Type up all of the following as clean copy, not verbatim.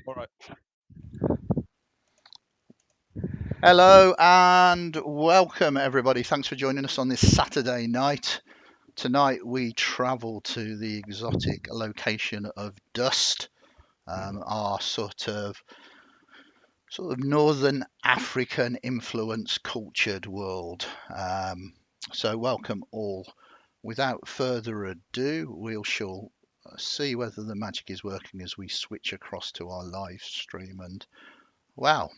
All right. Hello and welcome, everybody. Thanks for joining us on this Saturday night. Tonight we travel to the exotic location of Dust, our sort of northern African influence cultured world. So welcome all. Without further ado, we shall see whether the magic is working as we switch across to our live stream. And wow,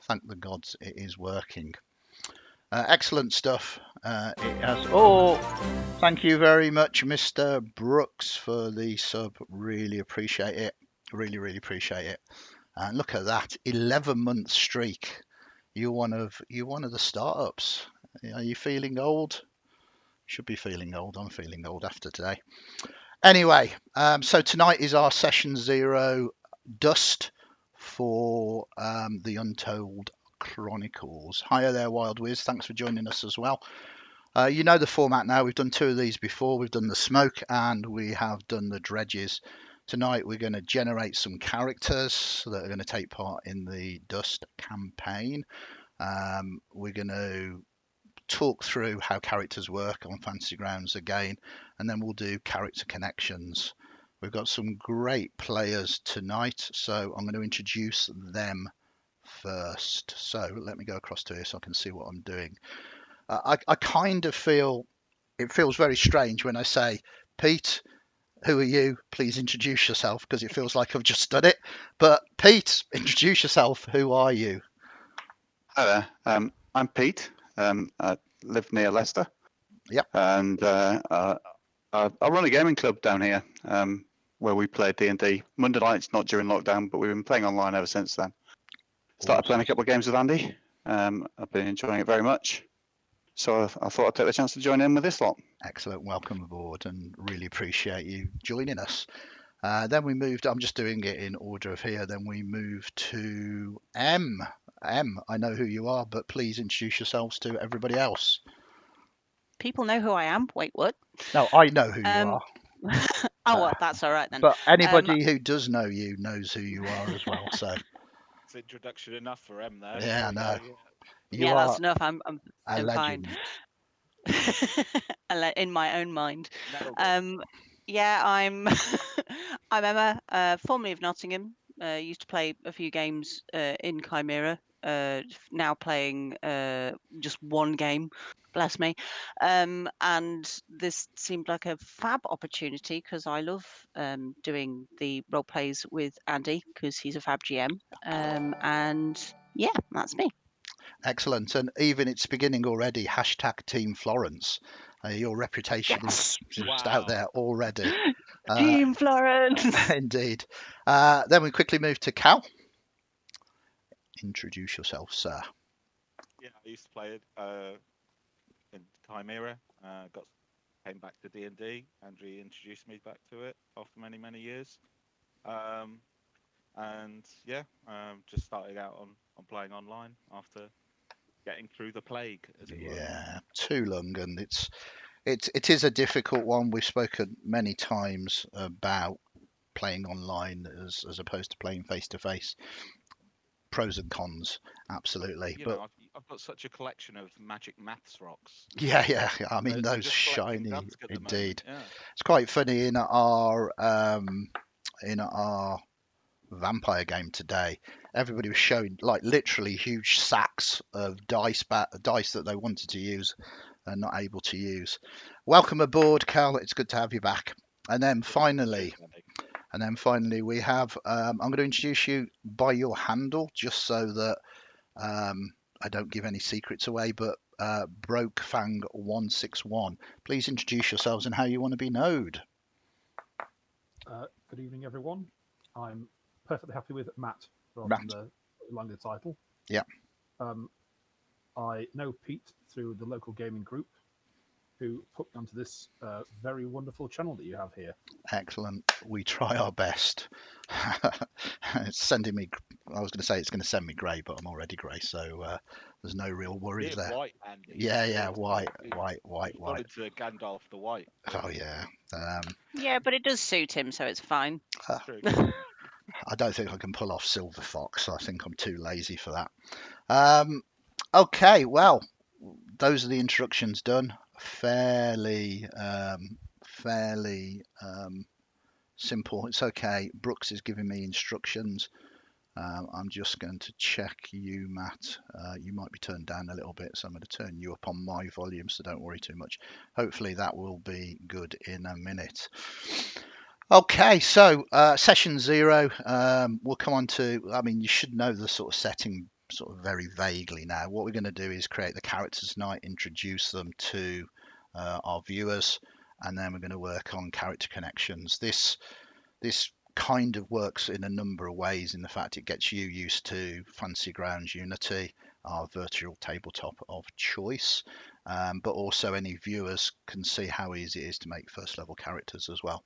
thank the gods it is working. Excellent stuff. It has. Oh, thank you very much, Mr. Brooks, for the sub. Really appreciate it. Really appreciate it. And look at that, 11-month streak. You're one of the startups. Are you feeling old? Should be feeling old. I'm feeling old after today. Anyway, so tonight is our session 0 Dust for the Untold Chronicles. Hiya there, Wild Wiz. Thanks for joining us as well. You know the format now. We've done 2 of these before. We've done the smoke and we have done the dredges. Tonight we're going to generate some characters that are going to take part in the Dust campaign. We're going to talk through how characters work on Fantasy Grounds again, and then we'll do character connections. We've got some great players tonight, so I'm going to introduce them first. So let me go across to here so I can see what I'm doing. I kind of feel it feels very strange when I say, Pete, who are you? Please introduce yourself, because it feels like I've just done it. But Pete, introduce yourself. Who are you? Hi there. I'm Pete. I live near Leicester. Yep. And I run a gaming club down here where we play D&D. Monday nights, not during lockdown, but we've been playing online ever since then. Started playing a couple of games with Andy. I've been enjoying it very much. So I thought I'd take the chance to join in with this lot. Excellent. Welcome aboard and really appreciate you joining us. Then we moved, I'm just doing it in order of here. Then we moved to M. M, I know who you are, but please introduce yourselves to everybody else. People know who I am. Wait, what? No, I know who you are. Oh, well, that's all right then. But anybody who does know you knows who you are as well. So It's introduction enough for M there. yeah, no, you yeah, are that's enough. I'm a fine. legend. In my own mind. No, Yeah, I'm I'm Emma, formerly of Nottingham. Used to play a few games in Chimera. Now playing just one game. Bless me. And this seemed like a fab opportunity because I love doing the role plays with Andy because he's a fab GM. And yeah, that's me. Excellent. And even it's beginning already. Hashtag Team Florence. Your reputation Yes. is just out there already. Team Florence. Indeed. Then we quickly move to Cal. Introduce yourself, sir. yeah, I used to play it in Chimera. Came back to D&D. Andrew introduced me back to it after many years. And yeah, just started out on playing online after getting through the plague, as it were. Yeah, too long, and it is a difficult one. We've spoken many times about playing online as opposed to playing face to face. Pros and cons, absolutely. You But know, I've got such a collection of magic maths rocks. yeah. I mean, They're those just collecting shiny, dust at the indeed. moment. Yeah. It's quite funny in our vampire game today. Everybody was showing like literally huge sacks of dice that they wanted to use and not able to use. Welcome aboard, Cal. It's good to have you back. And then finally, we have. I'm going to introduce you by your handle, just so that I don't give any secrets away. But Brokefang161, please introduce yourselves and how you want to be known. Good evening, everyone. I'm perfectly happy with Matt rather Matt. than the longer title. Yeah. I know Pete through the local gaming group, who put me onto this very wonderful channel that you have here. Excellent. We try our best. It's sending me. I was going to say it's going to send me grey, but I'm already grey, so there's no real worries there. White, Andy. Yeah, white. Got into Gandalf the White. Oh yeah. Yeah, but it does suit him, so it's fine. True. I don't think I can pull off Silver Fox. I think I'm too lazy for that. Okay, well, those are the introductions done. Fairly simple. It's okay. Brooks is giving me instructions. I'm just going to check you, Matt. You might be turned down a little bit, so I'm going to turn you up on my volume, so don't worry too much. Hopefully that will be good in a minute. Okay, so session 0, we'll come on to, I mean, you should know the sort of setting sort of very vaguely now. What we're going to do is create the characters tonight, introduce them to our viewers, and then we're going to work on character connections. This kind of works in a number of ways. In the fact, it gets you used to Fantasy Grounds Unity, our virtual tabletop of choice, but also any viewers can see how easy it is to make first level characters as well.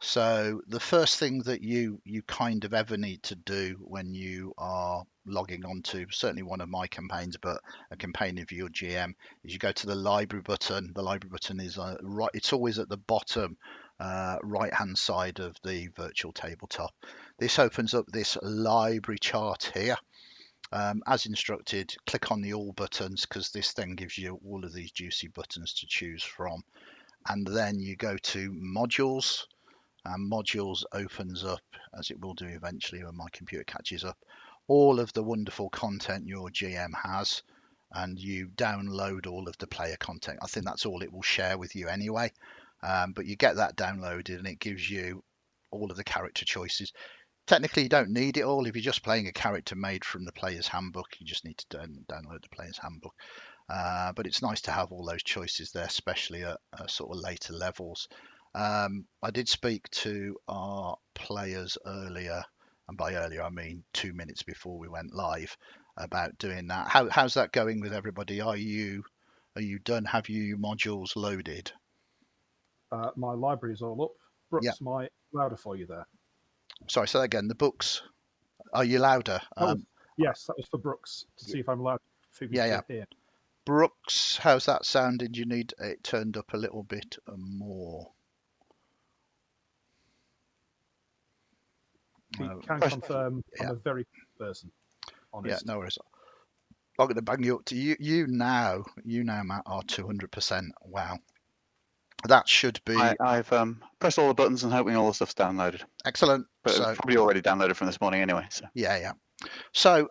So the first thing that you kind of ever need to do when you are logging onto certainly one of my campaigns, but a campaign of your GM, is you go to the library button. The library button is right. It's always at the bottom right hand side of the virtual tabletop. This opens up this library chart here. As instructed, click on the all buttons because this then gives you all of these juicy buttons to choose from. And then you go to modules, and modules opens up, as it will do eventually when my computer catches up, all of the wonderful content your GM has, and you download all of the player content. I think that's all it will share with you anyway, but you get that downloaded and it gives you all of the character choices. Technically, you don't need it all. If you're just playing a character made from the player's handbook, you just need to download the player's handbook. But it's nice to have all those choices there, especially at sort of later levels. I did speak to our players earlier, and by earlier I mean 2 minutes before we went live, about doing that. How's that going with everybody? Are you done? Have you your modules loaded? My library is all up. Brooks, Yeah. am I louder for you there? Sorry, say that again. The books. Are you louder? Yes, that was for Brooks to see if I'm loud for me to hear. Brooks, how's that sounding? You need it turned up a little bit more. He can confirm I'm a very good person. Honest. Yeah, no worries. I'm going to bang you up to you. You now, Matt, are 200%. Wow. That should be. I've pressed all the buttons and hoping all the stuff's downloaded. Excellent. But it's probably already downloaded from this morning anyway. So. Yeah. So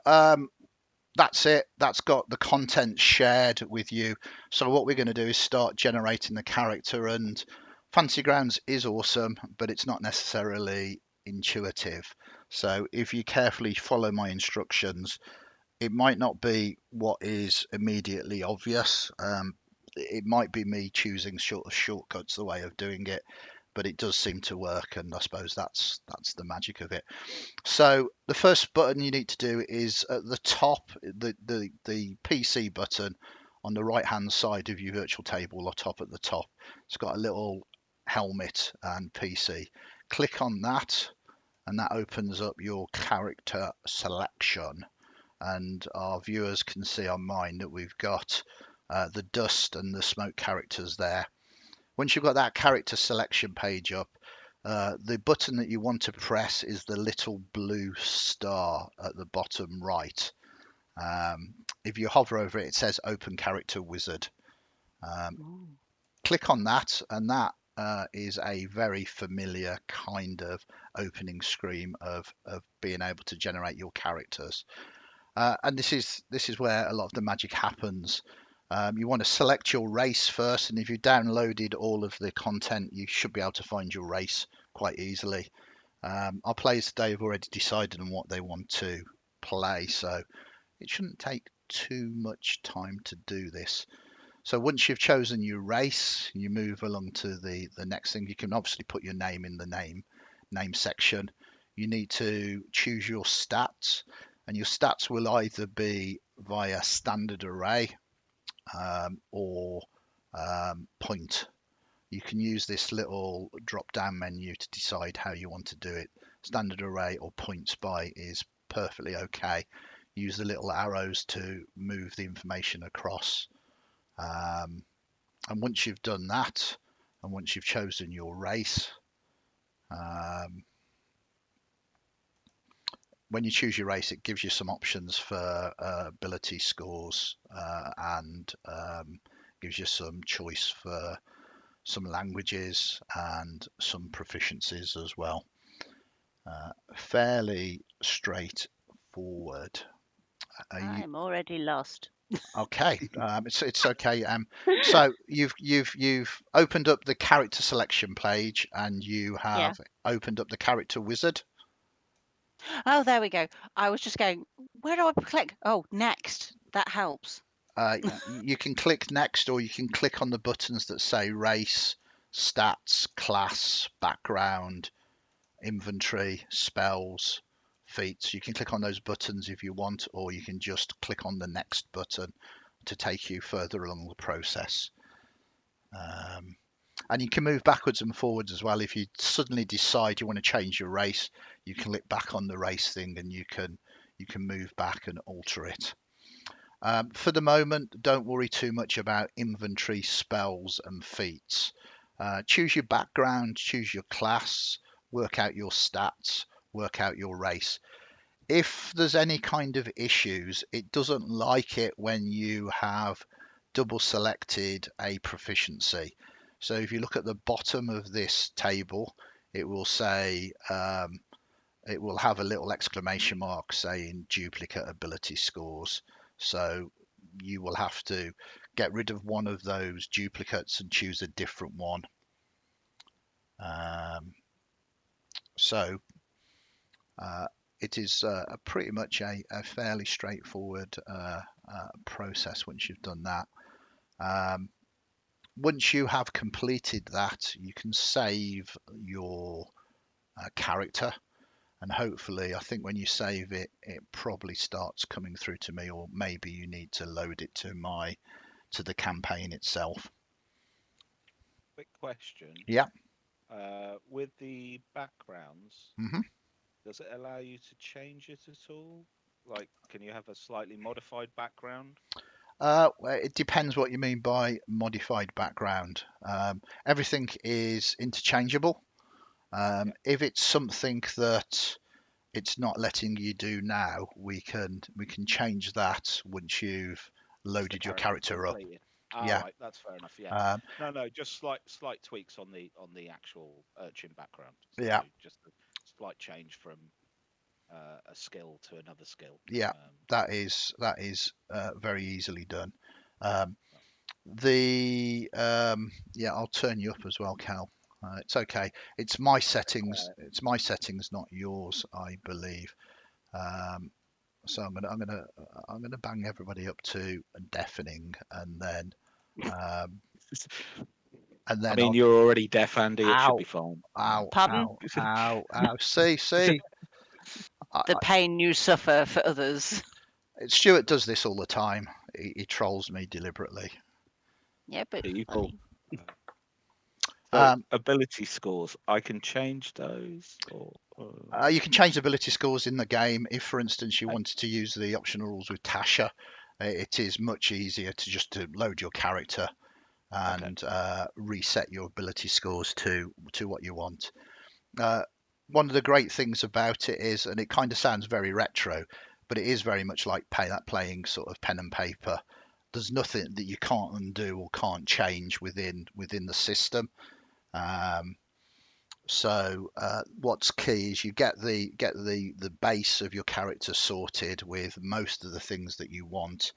that's it. That's got the content shared with you. So what we're going to do is start generating the character. And Fantasy Grounds is awesome, but it's not necessarily intuitive. So if you carefully follow my instructions, it might not be what is immediately obvious. It might be me choosing shortcuts the way of doing it, but it does seem to work, and I suppose that's the magic of it. So the first button you need to do is at the top, the PC button on the right hand side of your virtual table, or top at the top. It's got a little helmet and PC. Click on that, and that opens up your character selection. And our viewers can see on mine that we've got the dust and the smoke characters there. Once you've got that character selection page up, the button that you want to press is the little blue star at the bottom right. If you hover over it, it says Open Character Wizard. Click on that, and that is a very familiar kind of opening screen of being able to generate your characters. And this is where a lot of the magic happens. You want to select your race first, and if you downloaded all of the content, you should be able to find your race quite easily. Our players today have already decided on what they want to play, so it shouldn't take too much time to do this. So once you've chosen your race, you move along to the next thing. You can obviously put your name in the name section. You need to choose your stats, and your stats will either be via standard array or point. You can use this little drop down menu to decide how you want to do it. Standard array or points by is perfectly okay. Use the little arrows to move the information across. And once you've done that, and once you've chosen your race, when you choose your race, it gives you some options for ability scores and gives you some choice for some languages and some proficiencies as well. Fairly straightforward. I'm already lost. Okay, it's okay. So you've opened up the character selection page and you Yeah. have opened up the character wizard. Oh, there we go. I was just going, where do I click? Oh, next. That helps. You can click next, or you can click on the buttons that say race, stats, class, background, inventory, spells, feats. You can click on those buttons if you want, or you can just click on the next button to take you further along the process. And you can move backwards and forwards as well. If you suddenly decide you want to change your race, you can click back on the race thing and you can move back and alter it. For the moment, don't worry too much about inventory, spells and feats. Choose your background, choose your class, work out your stats, work out your race. If there's any kind of issues, it doesn't like it when you have double selected a proficiency. So if you look at the bottom of this table, it will say it will have a little exclamation mark saying duplicate ability scores. So you will have to get rid of one of those duplicates and choose a different one. So it is pretty much a fairly straightforward process once you've done that. Once you have completed that, you can save your character, and hopefully, I think when you save it, it probably starts coming through to me, or maybe you need to load it to the campaign itself. Quick question. Yeah. With the backgrounds, Mhm. does it allow you to change it at all? Like, can you have a slightly modified background? Well, it depends what you mean by modified background. Everything is interchangeable. If it's something that it's not letting you do now, we can change that once you've loaded your character up. Completed. Yeah. Right, that's fair enough. Yeah. Um, No, just slight tweaks on the actual urchin background. So Yeah. just a slight change from a skill to another skill. Yeah, that is very easily done. Yeah, I'll turn you up as well, Cal. It's okay. It's my settings. It's my settings, not yours, I believe. So I'm gonna bang everybody up to deafening, and then I mean, you're already deaf, Andy. It should ow, be fine. ow, Pardon? ow, ow, ow. See. The pain you suffer for others. Stuart does this all the time. He trolls me deliberately. Yeah, but You funny. So ability scores, I can change those, or you can change ability scores in the game. If, for instance, you wanted to use the optional rules with Tasha, it is much easier to load your character and reset your ability scores to what you want. One of the great things about it is, and it kind of sounds very retro, but it is very much like playing sort of pen and paper. There's nothing that you can't undo or can't change within the system. So what's key is you get the base of your character sorted with most of the things that you want,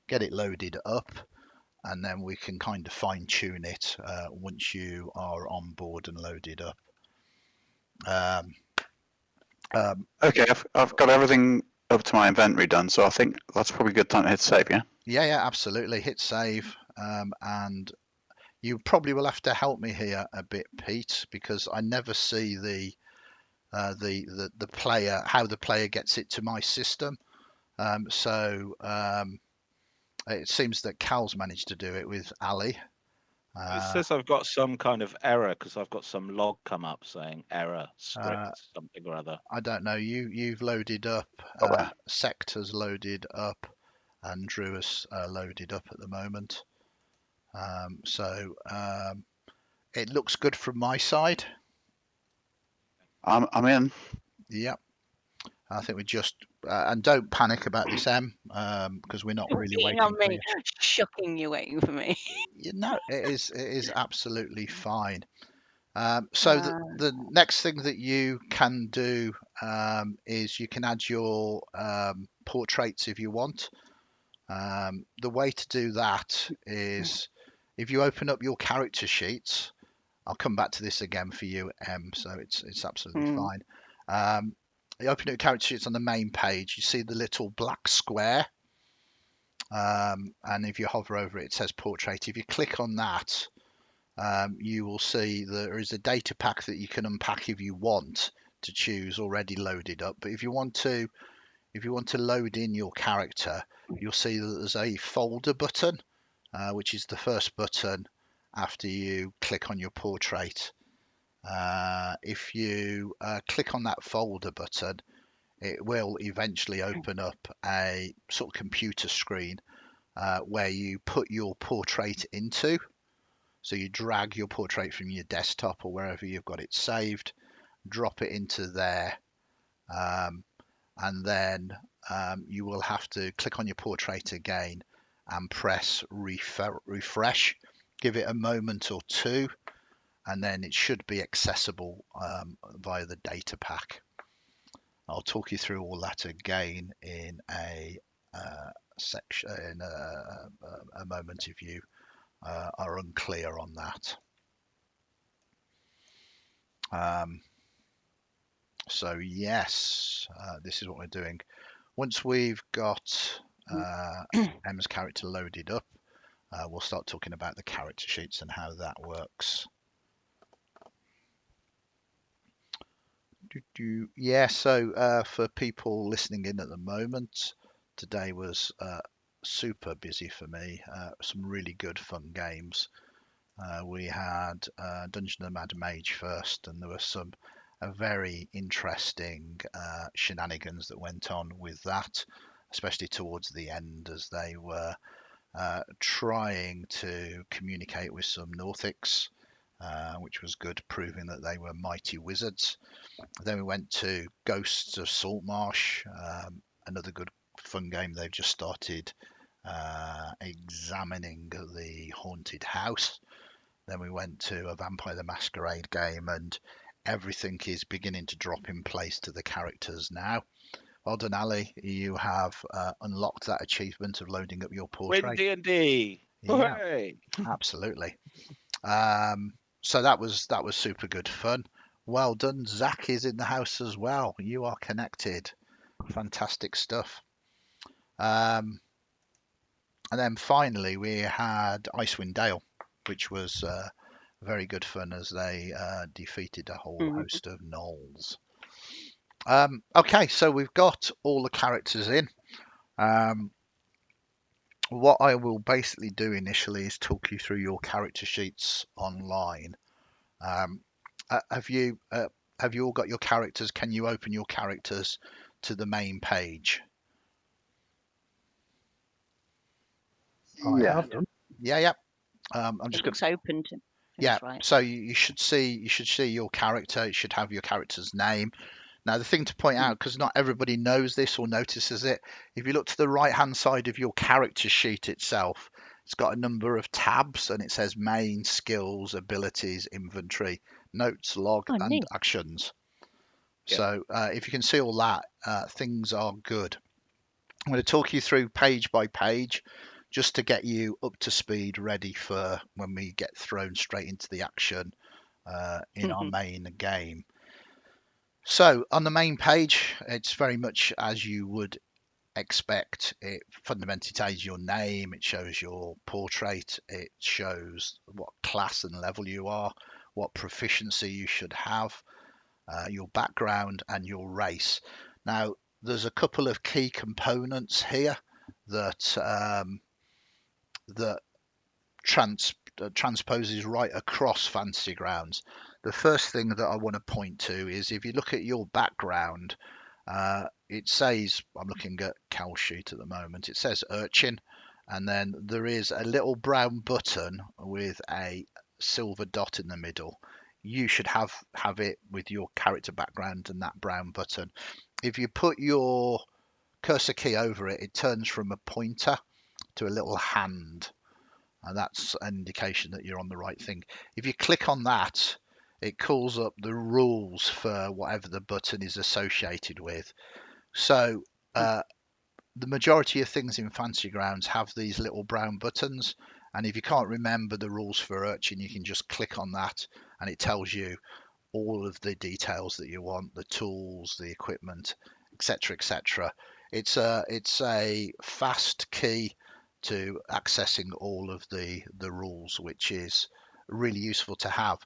get it loaded up, and then we can kind of fine tune it once you are on board and loaded up. Okay, I've got everything up to my inventory done, so I think that's probably a good time to hit save, yeah? Yeah, absolutely. Hit save, and you probably will have to help me here a bit, Pete, because I never see the player, how the player gets it to my system. It seems that Cal's managed to do it with Ali. it says I've got some kind of error because I've got some log come up saying error script something or other. I don't know. You've loaded up. Sector's loaded up, and Drew has loaded up at the moment. It looks good from my side. I'm in. Yep. I think we just and don't panic about this, Em, because we're not You're really beating on waiting for me. you. Shocking you're waiting for me. It is absolutely fine. So Uh, the next thing that you can do is you can add your portraits if you want. The way to do that is if you open up your character sheets. I'll come back to this again for you, Em. So it's absolutely Hmm. fine. You open up your character sheets on the main page. You see the little black square, and if you hover over it, it says portrait. If you click on that, you will see there is a data pack that you can unpack if you want to choose already loaded up. But if you want to load in your character, you'll see that there's a folder button, which is the first button after you click on your portrait. If you click on that folder button, it will eventually open up a sort of computer screen where you put your portrait into. So you drag your portrait from your desktop or wherever you've got it saved, drop it into there, and then you will have to click on your portrait again and press refresh. Give it a moment or two, and then it should be accessible via the data pack. I'll talk you through all that again in a section in a moment if you are unclear on that. So yes, this is what we're doing. Once we've got Emma's character loaded up, we'll start talking about the character sheets and how that works. Yeah, so for people listening in at the moment, today was super busy for me. Some really good fun games. We had Dungeon of the Mad Mage first, and there were some very interesting shenanigans that went on with that, especially towards the end as they were trying to communicate with some Northics, which was good, proving that they were mighty wizards. Then we went to Ghosts of Saltmarsh, another good fun game they've just started examining the haunted house. Then we went to a Vampire the Masquerade game, and everything is beginning to drop in place to the characters now. Well done, Ali. You have unlocked that achievement of loading up your Win portrait. D&D. Yeah, Hooray! absolutely. So that was super good fun. Well done. Zach is in the house as well. You are connected. Fantastic stuff. And then finally we had Icewind Dale, which was very good fun as they defeated a whole host of gnolls. Okay, so we've got all the characters in. What I will basically do initially is talk you through your character sheets online. Have you all got your characters? Can you open your characters to the main page? I Yeah. have done. Yeah. I'm It just looks open to. yeah. That's right. So you should see your character. It should have your character's name. Now the thing to point out, because not everybody knows this or notices it, if you look to the right hand side of your character sheet itself, it's got a number of tabs and it says main, skills, abilities, inventory, notes, log, Oh, and neat. actions. Yeah. So if you can see all that, things are good. I'm going to talk you through page by page just to get you up to speed, ready for when we get thrown straight into the action in our main game. So on the main page, it's very much as you would expect. It fundamentally tells your name, it shows your portrait, it shows what class and level you are, what proficiency you should have, your background and your race. Now, there's a couple of key components here that that transposes right across Fantasy Grounds. The first thing that I want to point to is if you look at your background, it says, I'm looking at Cal's sheet at the moment, it says urchin, and then there is a little brown button with a silver dot in the middle. you should have it with your character background and that brown button. If you put your cursor key over it, it turns from a pointer to a little hand, and that's an indication that you're on the right thing. If you click on that, it calls up the rules for whatever the button is associated with. So the majority of things in Fantasy Grounds have these little brown buttons, and if you can't remember the rules for Urchin, you can just click on that and it tells you all of the details that you want, the tools, the equipment, etc., etc. It's a fast key to accessing all of the rules, which is really useful to have.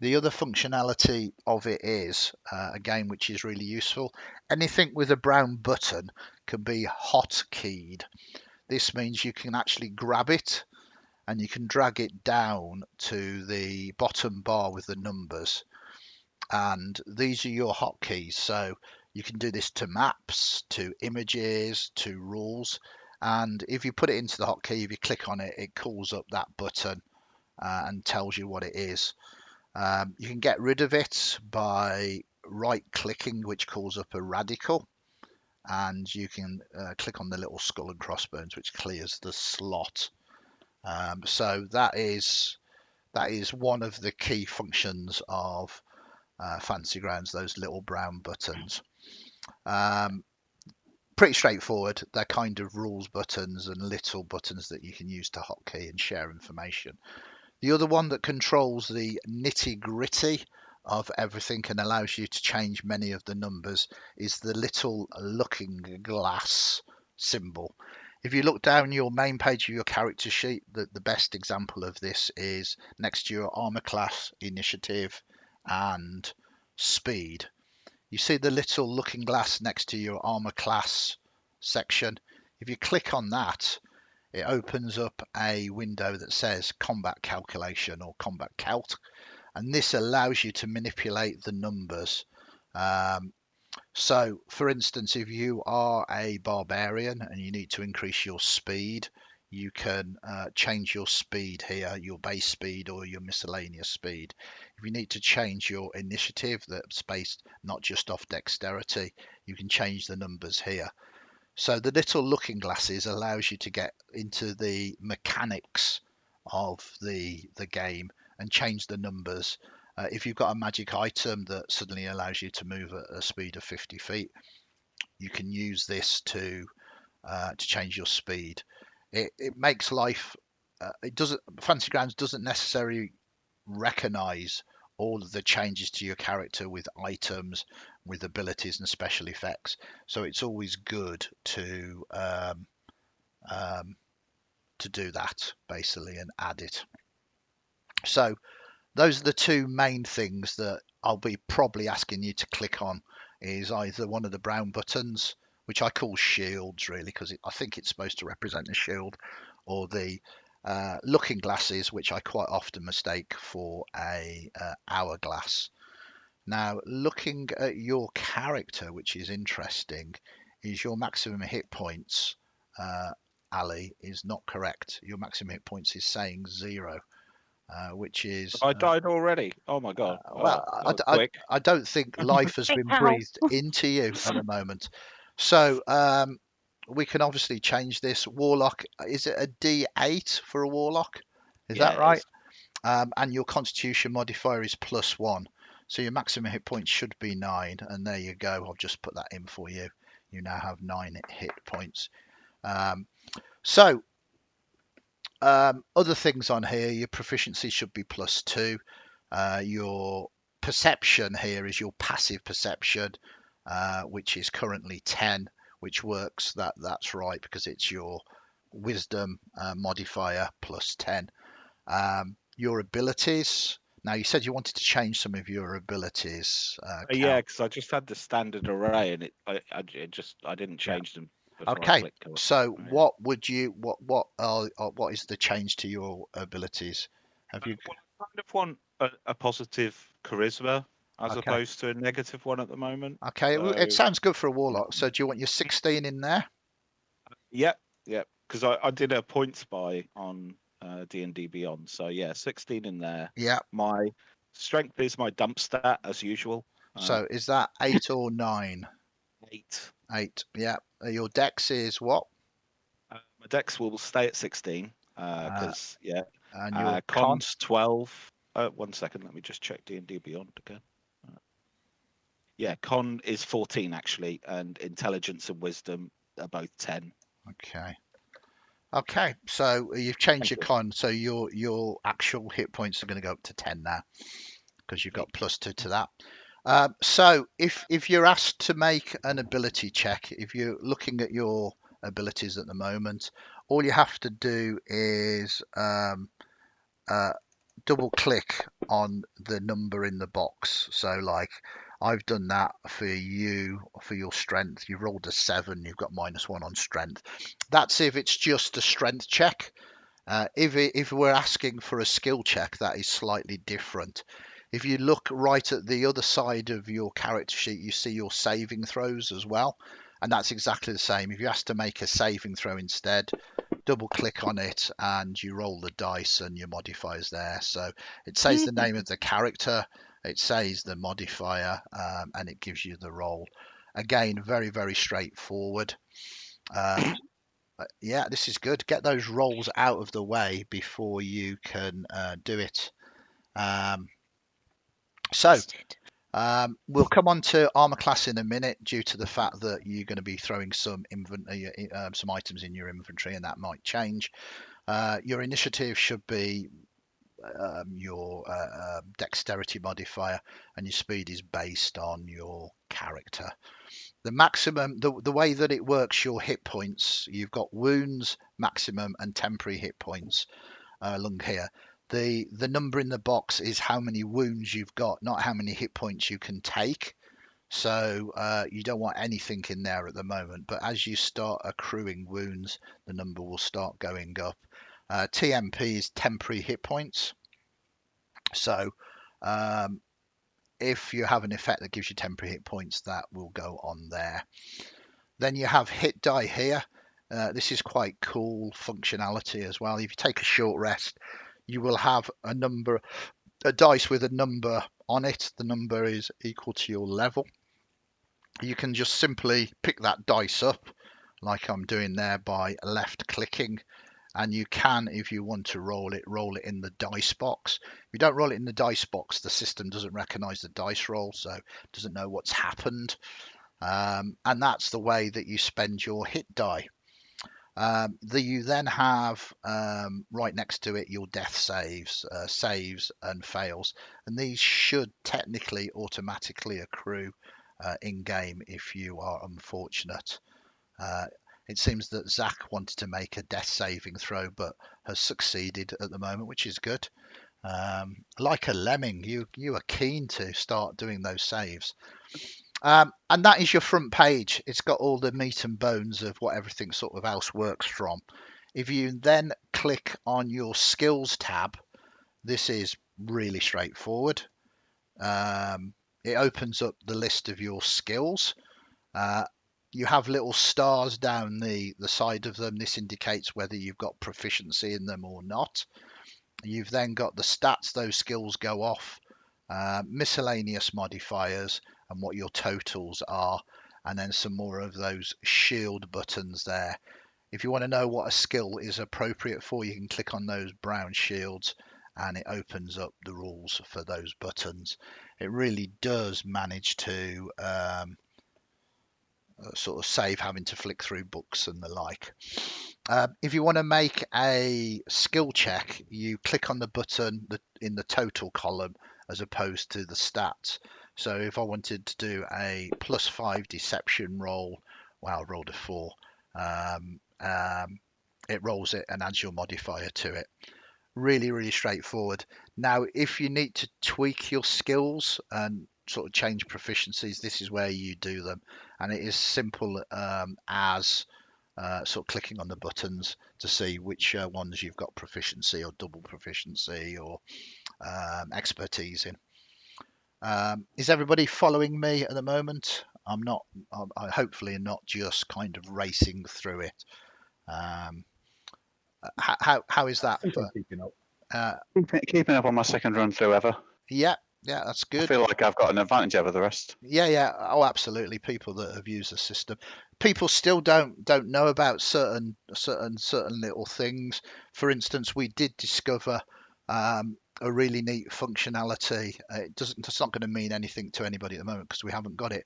The other functionality of it is, again, which is really useful, anything with a brown button can be hotkeyed. This means you can actually grab it and you can drag it down to the bottom bar with the numbers, and these are your hotkeys. So you can do this to maps, to images, to rules, and if you put it into the hotkey, if you click on it, it calls up that button and tells you what it is. You can get rid of it by right clicking, which calls up a radical, and you can click on the little skull and crossbones, which clears the slot. So that is one of the key functions of Fantasy Grounds, those little brown buttons. Pretty straightforward. They're kind of rules buttons and little buttons that you can use to hotkey and share information. The other one that controls the nitty-gritty of everything and allows you to change many of the numbers is the little looking glass symbol. If you look down your main page of your character sheet, the best example of this is next to your armor class, initiative, and speed. You see the little looking glass next to your armor class section. If you click on that, it opens up a window that says combat calculation or combat calc, and this allows you to manipulate the numbers. So for instance, if you are a barbarian and you need to increase your speed, you can change your speed here, your base speed or your miscellaneous speed. If you need to change your initiative that's based not just off dexterity, you can change the numbers here. So the little looking glasses allows you to get into the mechanics of the game and change the numbers. If you've got a magic item that suddenly allows you to move at a speed of 50 feet, you can use this to change your speed. It makes life. It doesn't. Fantasy Grounds doesn't necessarily recognize all of the changes to your character with items, with abilities and special effects. So it's always good to do that basically and add it. So those are the two main things that I'll be probably asking you to click on, is either one of the brown buttons, which I call shields really, because I think it's supposed to represent a shield, or the looking glasses, which I quite often mistake for a hourglass. Now, looking at your character, which is interesting, is your maximum hit points, Ali, is not correct. Your maximum hit points is saying 0. Which is I died already. Oh my god! well, Quick. I don't think life has been breathed into you at the moment. So we can obviously change this. Warlock, is it a D8 for a warlock? Is that right? And your constitution modifier is +1. So your maximum hit points should be 9. And there you go. I'll just put that in for you. You now have 9 hit points. Other things on here, your proficiency should be +2. Your perception here is your passive perception, which is currently 10, which works. That's right, because it's your wisdom modifier +10. Your abilities. Now, you said you wanted to change some of your abilities. Yeah, because I just had the standard array, and I didn't change them. Okay. So what would you what is the change to your abilities? Have you? Well, I kind of want a positive charisma as opposed to a negative one at the moment. Okay, So, it sounds good for a warlock. So do you want your 16 in there? Yep. Because I did a points buy on D&D Beyond. So yeah, 16 in there. Yeah. My Strength is my dump stat as usual. So is that 8 or 9? 8. 8. Yeah. Your dex is what? My dex will stay at 16 because And your con? con's 12. 1 second, let me just check D&D Beyond again. Yeah, con is 14 actually, and intelligence and wisdom are both 10. Okay. Okay, so you've changed Thank your you. con, so your actual hit points are going to go up to 10 now because you've got +2 to that. So if you're asked to make an ability check, if you're looking at your abilities at the moment, all you have to do is double click on the number in the box. So like I've done that for you, for your strength. You've rolled a 7, you've got -1 on strength. That's if it's just a strength check. If we're asking for a skill check, that is slightly different. If you look right at the other side of your character sheet, you see your saving throws as well. And that's exactly the same. If you ask to make a saving throw instead, double click on it and you roll the dice and your modifiers there. So it says the name of the character, it says the modifier, and it gives you the roll. Again, very, very straightforward. Yeah, this is good. Get those rolls out of the way before you can do it. We'll come on to armor class in a minute due to the fact that you're going to be throwing some items in your inventory, and that might change. Your initiative should be your dexterity modifier, and your speed is based on your character. The maximum, the way that it works, your hit points, you've got wounds, maximum, and temporary hit points along here. The number in the box is how many wounds you've got, not how many hit points you can take. So you don't want anything in there at the moment. But as you start accruing wounds, the number will start going up. TMP is temporary hit points. So if you have an effect that gives you temporary hit points, that will go on there. Then you have hit die here. This is quite cool functionality as well. If you take a short rest, you will have a dice with a number on it. The number is equal to your level. You can just simply pick that dice up like I'm doing there by left clicking, and you can, if you want to roll it in the dice box. If you don't roll it in the dice box, the system doesn't recognize the dice roll, so it doesn't know what's happened. And that's the way that you spend your hit die. You then have right next to it your death saves, saves and fails, and these should technically automatically accrue in game if you are unfortunate. It seems that Zach wanted to make a death saving throw but has succeeded at the moment, which is good. Like a lemming, you are keen to start doing those saves. And that is your front page. It's got all the meat and bones of what everything sort of else works from. If you then click on your skills tab, this is really straightforward. It opens up the list of your skills. You have little stars down the side of them. This indicates whether you've got proficiency in them or not. You've then got the stats those skills go off, miscellaneous modifiers, and what your totals are, and then some more of those shield buttons there. If you want to know what a skill is appropriate for, you can click on those brown shields and it opens up the rules for those buttons. It really does manage to sort of save having to flick through books and the like. If you want to make a skill check, you click on the button in the total column as opposed to the stats. So if I wanted to do a +5 deception roll, well, I rolled a 4. It rolls it and adds your modifier to it. Really, really straightforward. Now, if you need to tweak your skills and sort of change proficiencies, this is where you do them. And it is simple as sort of clicking on the buttons to see which ones you've got proficiency or double proficiency or expertise in. Is everybody following me at the moment? I'm hopefully not just kind of racing through it. How is that? I think I'm keeping up. Keeping up on my second run through ever. Yeah, that's I good. feel like I've got an advantage over the rest. Yeah. Oh, absolutely. People that have used the system, people still don't know about certain little things. For instance, we did discover a really neat functionality. It's not going to mean anything to anybody at the moment because we haven't got it.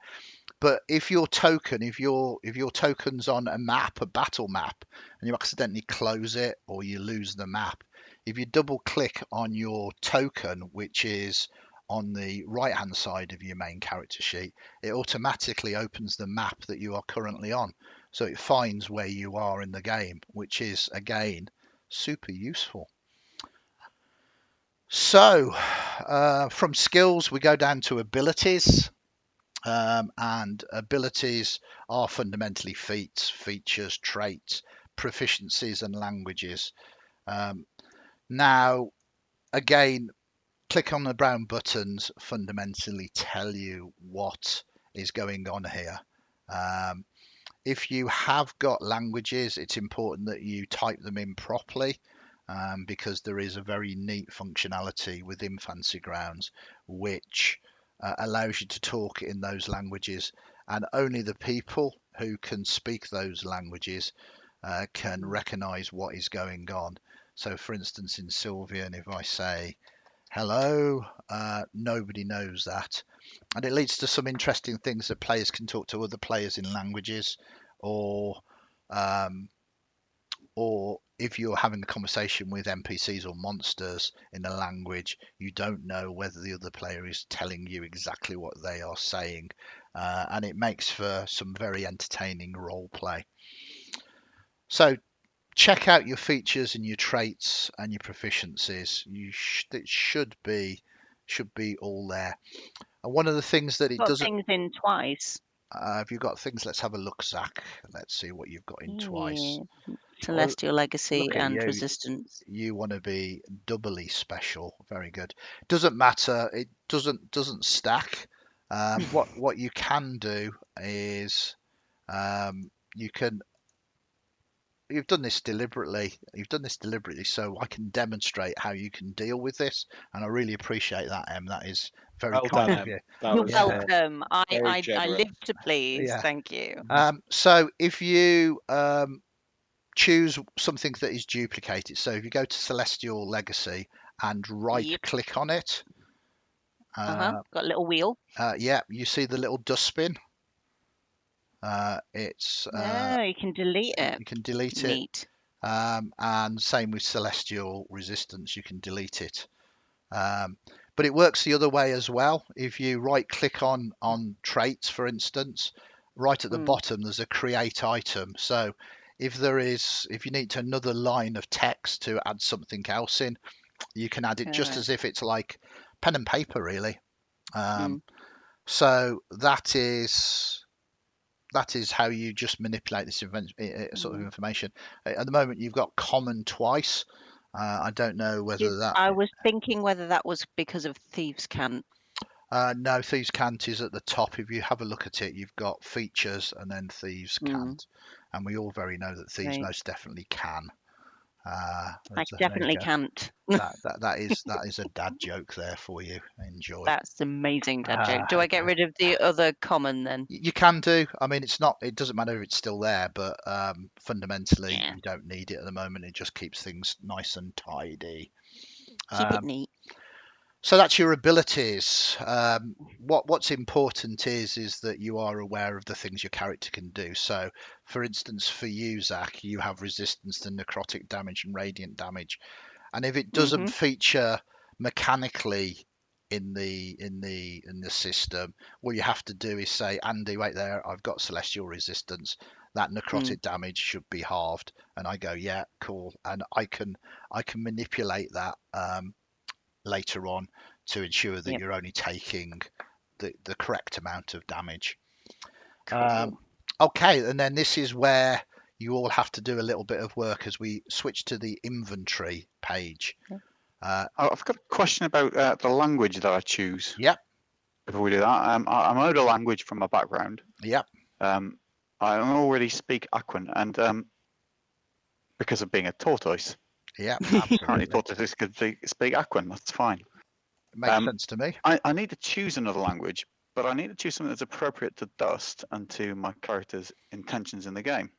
But if your token's on a map, a battle map, and you accidentally close it or you lose the map, if you double click on your token, which is on the right hand side of your main character sheet, it automatically opens the map that you are currently on. So it finds where you are in the game, which is again super useful. So from skills, we go down to abilities. And abilities are fundamentally feats, features, traits, proficiencies, and languages. Now, again, click on the brown buttons fundamentally tell you what is going on here. If you have got languages, it's important that you type them in properly, because there is a very neat functionality within Fancy Grounds which allows you to talk in those languages, and only the people who can speak those languages can recognize what is going on. So for instance, in Sylvian, if I say hello, nobody knows that, and it leads to some interesting things that players can talk to other players in languages, or if you're having a conversation with NPCs or monsters in a language, you don't know whether the other player is telling you exactly what they are saying, and it makes for some very entertaining role play. So check out your features and your traits and your proficiencies. It should be all there. And one of the things that it Got doesn't. things in twice. Have you got things? Let's have a look, Zach. Let's see what you've got in twice. Yeah. Celestial Legacy look at and you. Resistance. You want to be doubly special. Very good. Doesn't matter. It doesn't stack. What you can do is you can. You've done this deliberately. So I can demonstrate how you can deal with this, and I really appreciate that, Em. That is very Well kind done, of Em. you. That You're was welcome. very I generous. live to please. Yeah. Thank you. So if you choose something that is duplicated, so if you go to Celestial Legacy and right click on it, Got a little wheel. yeah, you see the little dustbin. It's You can delete it. you can delete it. Neat. And same with Celestial Resistance, you can delete it. But it works the other way as well. If you right click on traits, for instance, right at the bottom there's a create item. So if you need another line of text to add something else in, you can add it just as if it's like pen and paper, really. So that is how you just manipulate this sort of information. At the moment, you've got common twice. I don't know whether that. I was thinking whether that was because of Thieves' Cant. No, Thieves' Cant is at the top. If you have a look at it, you've got features and then Thieves' Cant, and we all very know that thieves most definitely can. I definitely can't. That is a dad joke there for you. Enjoy. That's amazing dad joke. Do I get rid of the other common then? You can do. I mean, it doesn't matter if it's still there, but fundamentally you don't need it at the moment. It just keeps things nice and tidy. Keep it neat. So that's your abilities. What's important is that you are aware of the things your character can do. So, for instance, for you, Zach, you have resistance to necrotic damage and radiant damage, and if it doesn't feature mechanically in the system, what you have to do is say, Andy, wait there, I've got celestial resistance. That necrotic damage should be halved, and I go, yeah, cool, and I can manipulate that later on to ensure that you're only taking the correct amount of damage. Cool. Okay, and then this is where you all have to do a little bit of work as we switch to the inventory page. I've got a question about the language that I choose. Yep. Before we do that, I know the language from my background. Yep. I already speak Aquan, and because of being a tortoise. Yeah, Apparently tortoises could speak Aquan. That's fine. Makes sense to me. I need to choose another language, but I need to choose something that's appropriate to Dust and to my character's intentions in the game.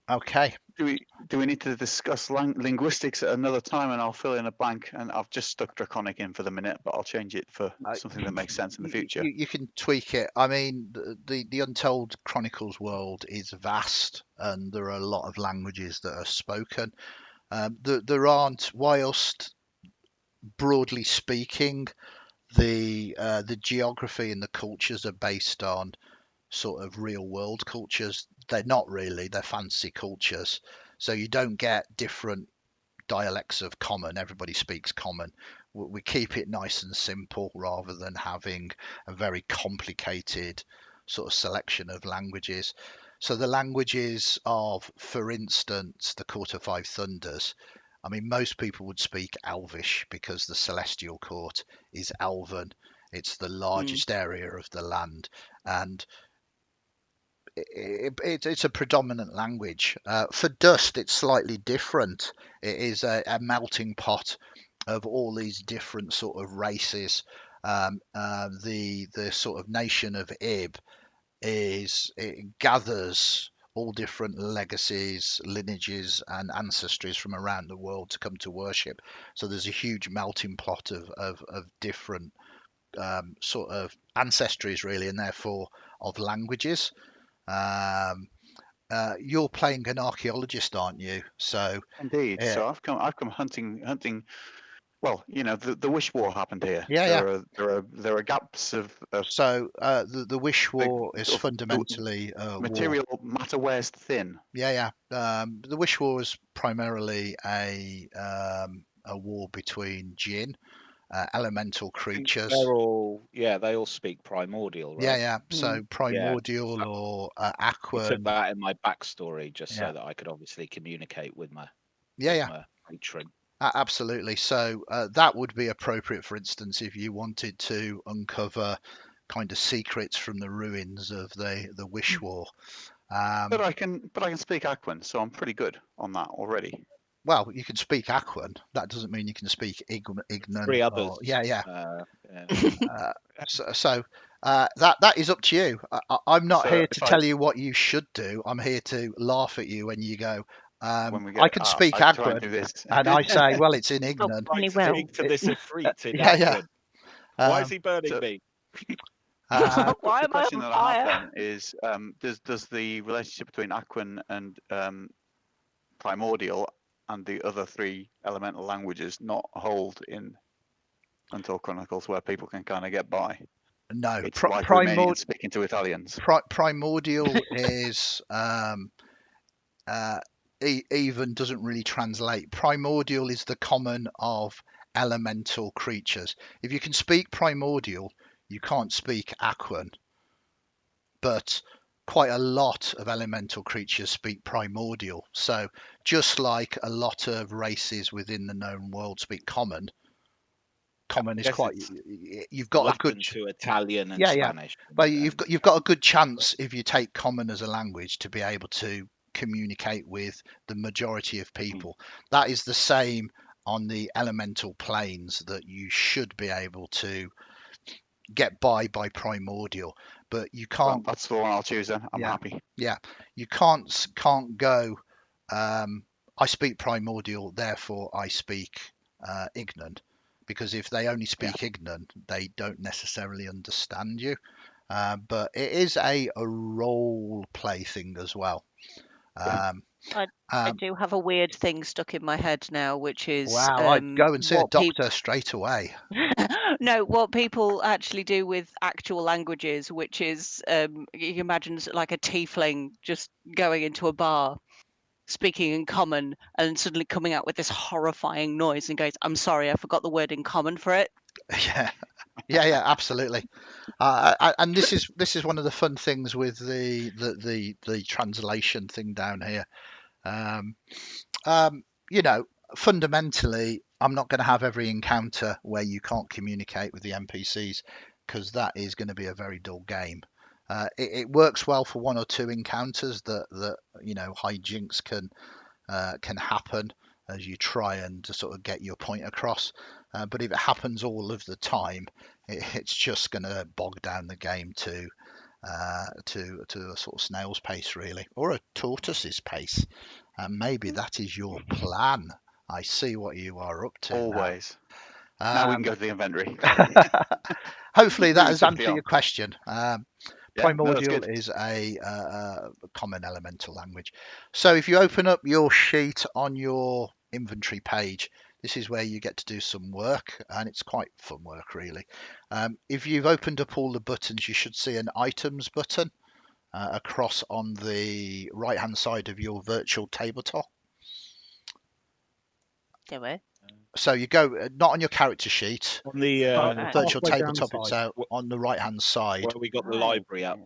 Okay. Do we need to discuss linguistics at another time, and I'll fill in a blank? And I've just stuck Draconic in for the minute, but I'll change it for something that makes sense in the future. You can tweak it. I mean, the Untold Chronicles world is vast, and there are a lot of languages that are spoken. There aren't, whilst broadly speaking, the geography and the cultures are based on sort of real world cultures. They're not really, they're fantasy cultures. So you don't get different dialects of common. Everybody speaks common. We keep it nice and simple rather than having a very complicated sort of selection of languages. So the languages of, for instance, the Court of Five Thunders, I mean, most people would speak Elvish because the Celestial Court is Elven. It's the largest area of the land, and it's a predominant language. For Dust, it's slightly different. It is a melting pot of all these different sort of races. The sort of nation of Ib it gathers all different legacies, lineages, and ancestries from around the world to come to worship. So there's a huge melting pot of different sort of ancestries, really, and therefore of languages. You're playing an archaeologist, aren't you? So Indeed. yeah. So I've come hunting. Well, you know, the Wish War happened here. Yeah, There are gaps of So the Wish War is of fundamentally a war. material matter wears thin. Yeah. The Wish War is primarily a war between Jinn, elemental creatures. They all speak primordial, right? Yeah. So primordial or You aqua. took that in my backstory just Yeah. so that I could obviously communicate with my Yeah. patron. Absolutely. So that would be appropriate, for instance, if you wanted to uncover kind of secrets from the ruins of the Wish War. But I can speak Aquan, so I'm pretty good on that already. Well, you can speak Aquan. That doesn't mean you can speak Ignan. 3 others. Yeah. Yeah. So that is up to you. I'm not So here if to tell you what you should do. I'm here to laugh at you when you go. When we get, I can speak I try and Aquan, do this. and I say, well, it's in Ignan. And he Right, will. speak to this Ifrit in Yeah. Aquan. Why is Um, he burning so- me? uh, Why The am I question on that I have fire? then is, does the relationship between Aquan and Primordial and the other 3 elemental languages not hold in Untold Chronicles, where people can kind of get by? no, It's like Romanians speaking to Italians. primordial is even doesn't really translate. Primordial is the common of elemental creatures. If you can speak primordial, you can't speak Aquan, but quite a lot of elemental creatures speak primordial. So just like a lot of races within the known world speak common is guess quite. it's You've got Latin a good. to Italian and Yeah. Spanish. But you've got a good chance if you take common as a language to be able to communicate with the majority of people. That is the same on the elemental planes, that you should be able to get by primordial, but you Well, can't. that's the one I'll choose then. I'm Yeah. happy. You can't go. I speak primordial, therefore I speak Ignan, because if they only speak Ignan, they don't necessarily understand you. But it is a role play thing as well. I do have a weird thing stuck in my head now, which is Wow, I'd go and see a doctor straight away. No, what people actually do with actual languages, which is you can imagine like a tiefling just going into a bar, speaking in common, and suddenly coming out with this horrifying noise and goes, "I'm sorry, I forgot the word in common for it." Yeah, absolutely. And this is one of the fun things with the translation thing down here. Fundamentally, I'm not going to have every encounter where you can't communicate with the NPCs, because that is going to be a very dull game. It works well for 1 or 2 encounters that hijinks can happen. as you try and to sort of get your point across. But if it happens all of the time, it's just going to bog down the game to a sort of snail's pace, really, or a tortoise's pace. And maybe that is your plan. I see what you are up to. Always. Now, Now we can go to the inventory. hopefully that Moving has swiftly answered on. your question. Yeah, no, that's Primordial good. is a common elemental language. So if you open up your sheet on your inventory page, this is where you get to do some work, and it's quite fun work, really. If you've opened up all the buttons, you should see an items button across on the right hand side of your virtual tabletop. There we. So you go not on your character sheet, On the on the Right. virtual Halfway down the tabletop side. itself, on the right hand side. where we got the library up.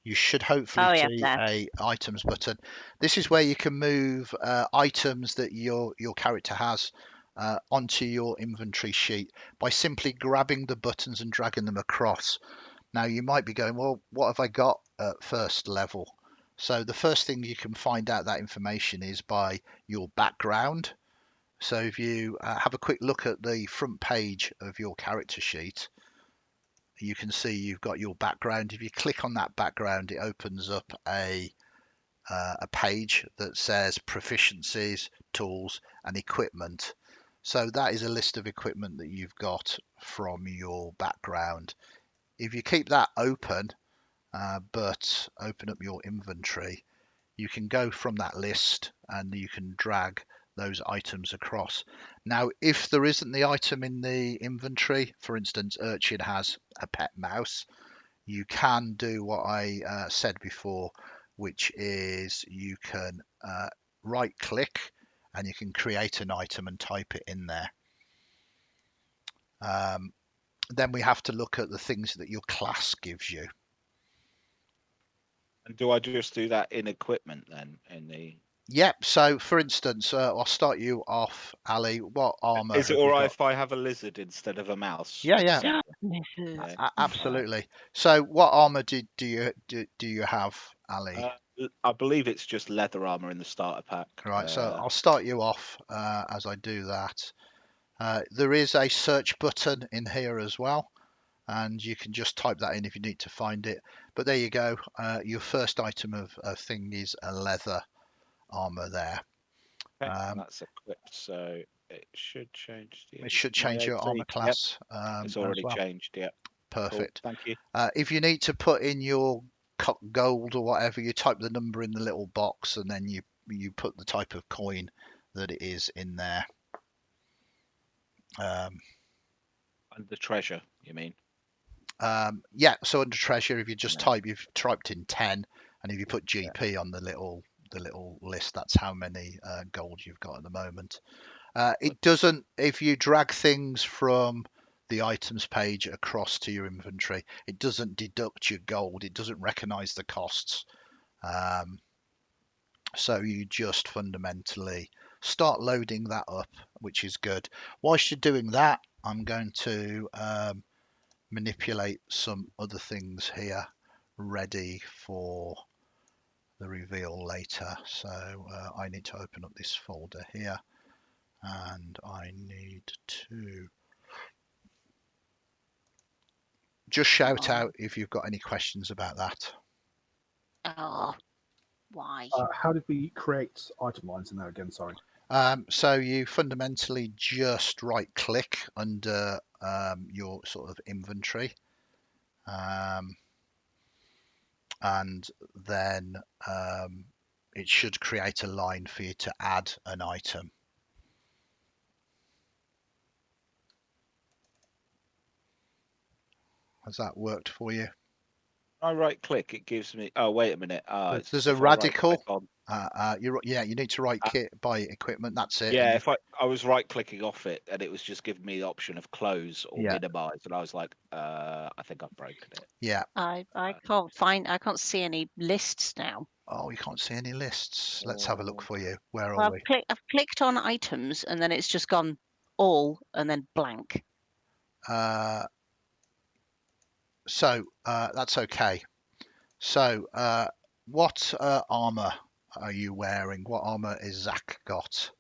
You should hopefully Oh, yeah, see there. a items button. This is where you can move items that your character has onto your inventory sheet by simply grabbing the buttons and dragging them across. Now you might be going, well, what have I got at first level? So the first thing you can find out that information is by your background. So if you have a quick look at the front page of your character sheet, you can see you've got your background. If you click on that background, it opens up a page that says proficiencies, tools, and equipment. So that is a list of equipment that you've got from your background. If you keep that open, but open up your inventory, you can go from that list and you can drag those items across. Now, if there isn't the item in the inventory, for instance, Urchin has a pet mouse, you can do what I said before, which is you can right click and you can create an item and type it in there. Then we have to look at the things that your class gives you. And do I just do that in equipment then? In the Yep. So, for instance, I'll start you off, Ali. What armor? is it have all you right got? if I have a lizard instead of a mouse? Yeah, in the yeah. centre? Lizards. Absolutely. So, what armor do you have, Ali? I believe it's just leather armor in the starter pack. Right. So I'll start you off as I do that. There is a search button in here as well, and you can just type that in if you need to find it. But there you go. Your first item of thing is a leather armor there. Okay, and that's equipped, so it should change. It should my change your AC. armor Yep, class it's as already well. changed. Yeah, Perfect. Cool. Thank you. If you need to put in your gold or whatever, you type the number in the little box and then you put the type of coin that it is in there. And the treasure, you mean? Yeah, so under treasure, if you just Yeah. you've typed in 10, and if you put GP on the little list, that's how many gold you've got at the moment. It doesn't, if you drag things from the items page across to your inventory, it doesn't deduct your gold. It doesn't recognize the costs. So you just fundamentally start loading that up, which is good. Whilst you're doing that, I'm going to manipulate some other things here ready for the reveal later. So I need to open up this folder here, and I need to just shout out if you've got any questions about that. Oh, why? How did we create item lines in there again? Sorry. So you fundamentally just right click under your sort of inventory, and then it should create a line for you to add an item. Has that worked for you? I right click, it gives me. Oh, wait a minute. There's a radical. You need to right click by equipment. That's it. Yeah, if I was right clicking off it and it was just giving me the option of close or minimize, and I was like, I think I've broken it. Yeah. I can't see any lists now. Oh, you can't see any lists. Let's have a look for you. Where Well, are we? I've clicked on items and then it's just gone all and then blank. So that's okay. So what armor are you wearing? What armor is Zach got?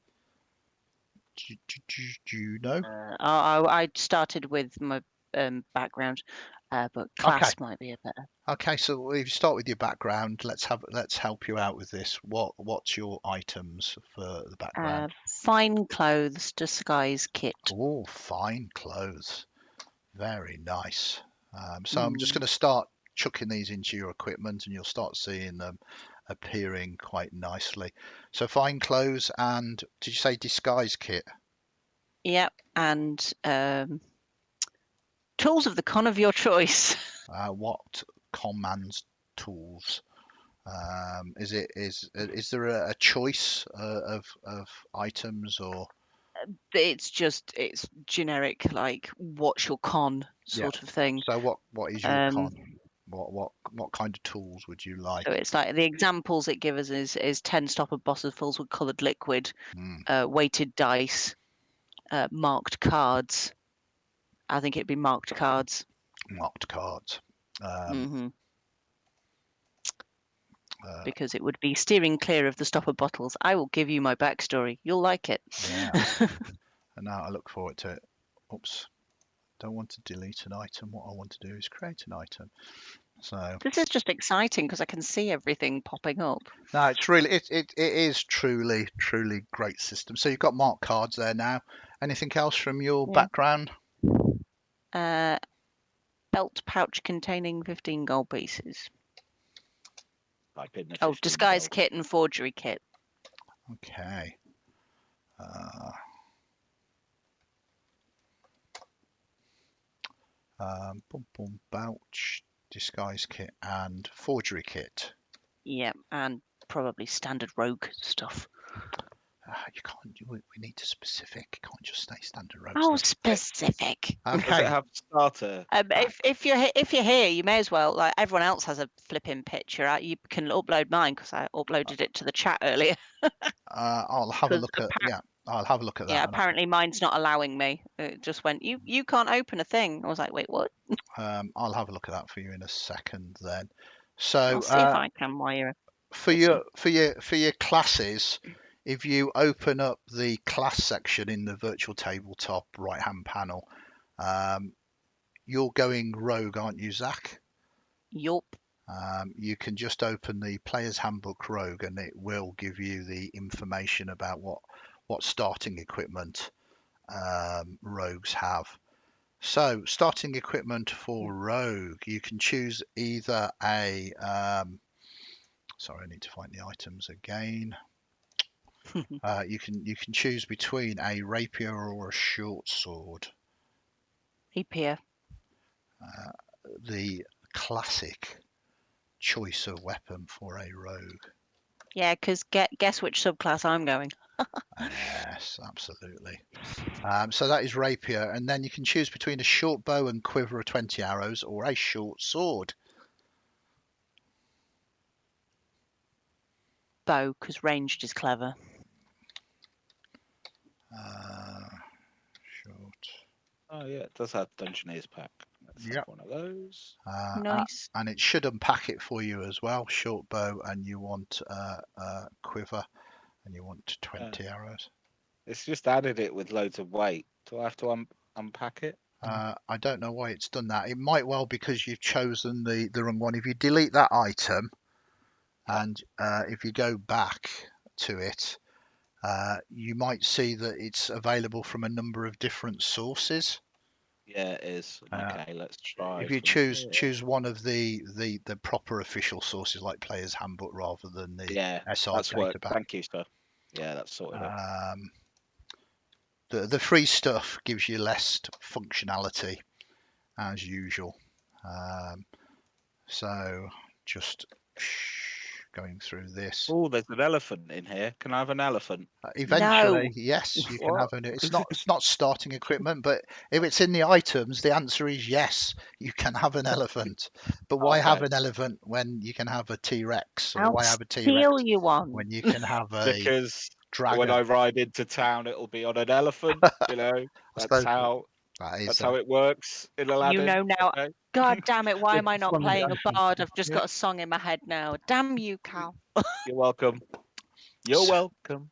Do you know? I started with my background, but class might be a better. Okay, so if you start with your background, let's help you out with this. What's your items for the background? Fine clothes, disguise kit. Oh, fine clothes. Very nice. So I'm just going to start chucking these into your equipment, and you'll start seeing them appearing quite nicely. So fine clothes, and did you say disguise kit? Yep, and tools of the con of your choice. What commands tools? Is there a choice of items, or It's generic, like what's your con sort of thing. so what is your con? What kind of tools would you like? So it's like the examples it gives us is 10 stopper bottles with coloured liquid, weighted dice, marked cards. I think it'd be marked cards. Marked cards. Because it would be steering clear of the stopper bottles. I will give you my backstory. You'll like it. Yeah. And now I look forward to it. Oops. Don't want to delete an item. What I want to do is create an item. So this is just exciting because I can see everything popping up. no, it's really it is truly great system. So you've got marked cards there now. Anything else from your background? Belt pouch containing 15 gold pieces. Type in the Oh, 15 disguise gold. kit and forgery kit. Okay. Pouch, disguise kit, and forgery kit. Yeah, and probably standard rogue stuff. You can't. We need to specific. You can't just say standard rogue Oh, stuff. specific. Does Okay. it have starter? If you're here, you may as well. Like everyone else has a flipping picture. You can upload mine because I uploaded it to the chat earlier. I'll have a look at. Yeah, I'll have a look at that. Yeah, apparently mine's not allowing me. It just went, you can't open a thing. I was like, wait, what? I'll have a look at that for you in a second then. So I'll see if I can while you're for your classes, if you open up the class section in the virtual tabletop right hand panel, you're going rogue, aren't you, Zach? Yup. You can just open the player's handbook rogue and it will give you the information about what starting equipment rogues have. So starting equipment for rogue, you can choose either a sorry, I need to find the items again. You can choose between a rapier or a short sword. Rapier. The classic choice of weapon for a rogue. Yeah, because guess which subclass I'm going. Yes, absolutely. So that is rapier, and then you can choose between a short bow and quiver of 20 arrows or a short sword. Bow, because ranged is clever. Short. Oh yeah, it does have Dungeoneer's pack. Let's have one of those. Nice. And it should unpack it for you as well. Short bow, and you want quiver, and you want 20 arrows. It's just added it with loads of weight. Do I have to unpack it? I don't know why it's done that. It might well because you've chosen the wrong one. If you delete that item, and if you go back to it, you might see that it's available from a number of different sources. Yeah, it is. Okay, let's try. If you choose one of the proper official sources like Player's Handbook rather than the SR that's data worked. pack. Thank you, sir. Yeah, that's sorted out. The free stuff gives you less functionality as usual. So just going through this. Oh, there's an elephant in here. Can I have an elephant? Eventually, No. yes, you can have it. It's not starting equipment, but if it's in the items, the answer is yes, you can have an elephant. But why have an elephant when you can have a T-Rex, or I'll why have a T-Rex steal you one. when you can have a Because dragon? when I ride into town, it'll be on an elephant. You know, that's how it works in Aladdin. You know now. Okay? God damn it! Why am I not From the playing a items. bard? I've just got a song in my head now. Damn you, Cal. You're welcome. You're welcome.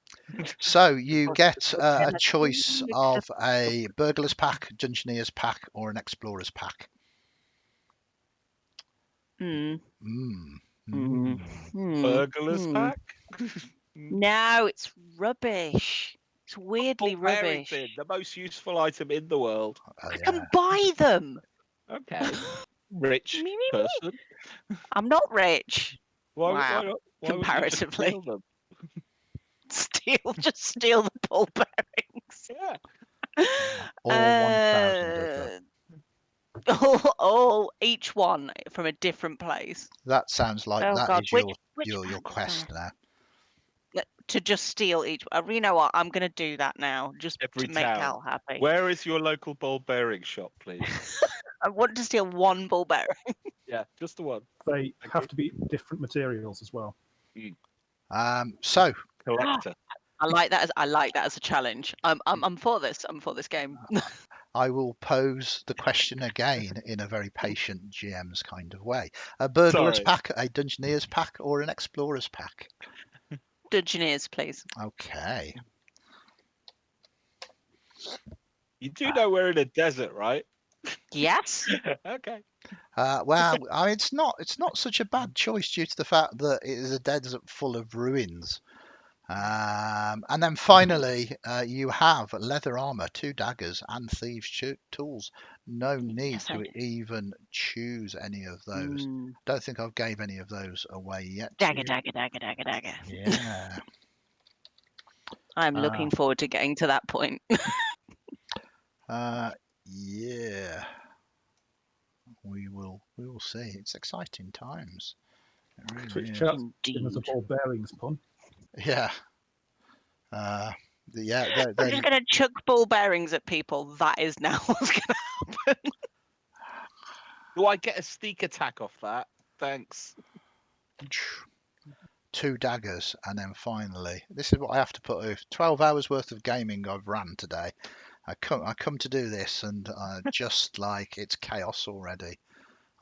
So you get a let's choice mix of a burglar's pack, dungeoneer's pack, or an explorer's pack. Hmm. Mm. Hmm. Mm. Burglar's Hmm. pack. No, it's rubbish. It's weirdly Ball bearing rubbish. bin, the most useful item in the world. I Yeah. can buy them. Okay, rich Me, me, me. person. I'm not rich. Why? Wow. Why not? Why wouldn't you just Comparatively. steal them? Just steal the ball bearings. Yeah. All 1,000 of them. All each one from a different place. That sounds like Oh that God, is which your pack? quest now. To just steal each. You know what? I'm gonna do that now, just Every to make town. Cal happy. Where is your local ball bearing shop, please? I want to steal one ball bearing. Yeah, just the one. They Thank have you. to be different materials as well. So Collector. I like that as a challenge. I'm for this. I'm for this game. I will pose the question again in a very patient GM's kind of way. A burglar's Sorry. pack, a dungeoneer's pack, or an explorer's pack? Dungeoneers, please. Okay. You do know we're in a desert, right? Yes. Okay. Well, it's not such a bad choice due to the fact that it is a desert full of ruins. And then finally, you have leather armor, 2 daggers, and thieves' tools. No need Yes, I to do. even choose any of those. Mm. Don't think I've gave any of those away yet. Dagger, dagger, dagger, dagger, dagger. Yeah. I'm looking forward to getting to that point. Yeah. We will see. It's exciting times. It really Twitch is. chat in as a Indeed. ball bearings pun. Yeah. Yeah. I'm just gonna chuck ball bearings at people. That is now what's gonna happen. Do I get a sneak attack off that? Thanks. 2 daggers, and then finally, this is what I have to put with 12 hours worth of gaming I've ran today. I come to do this, and just like it's chaos already.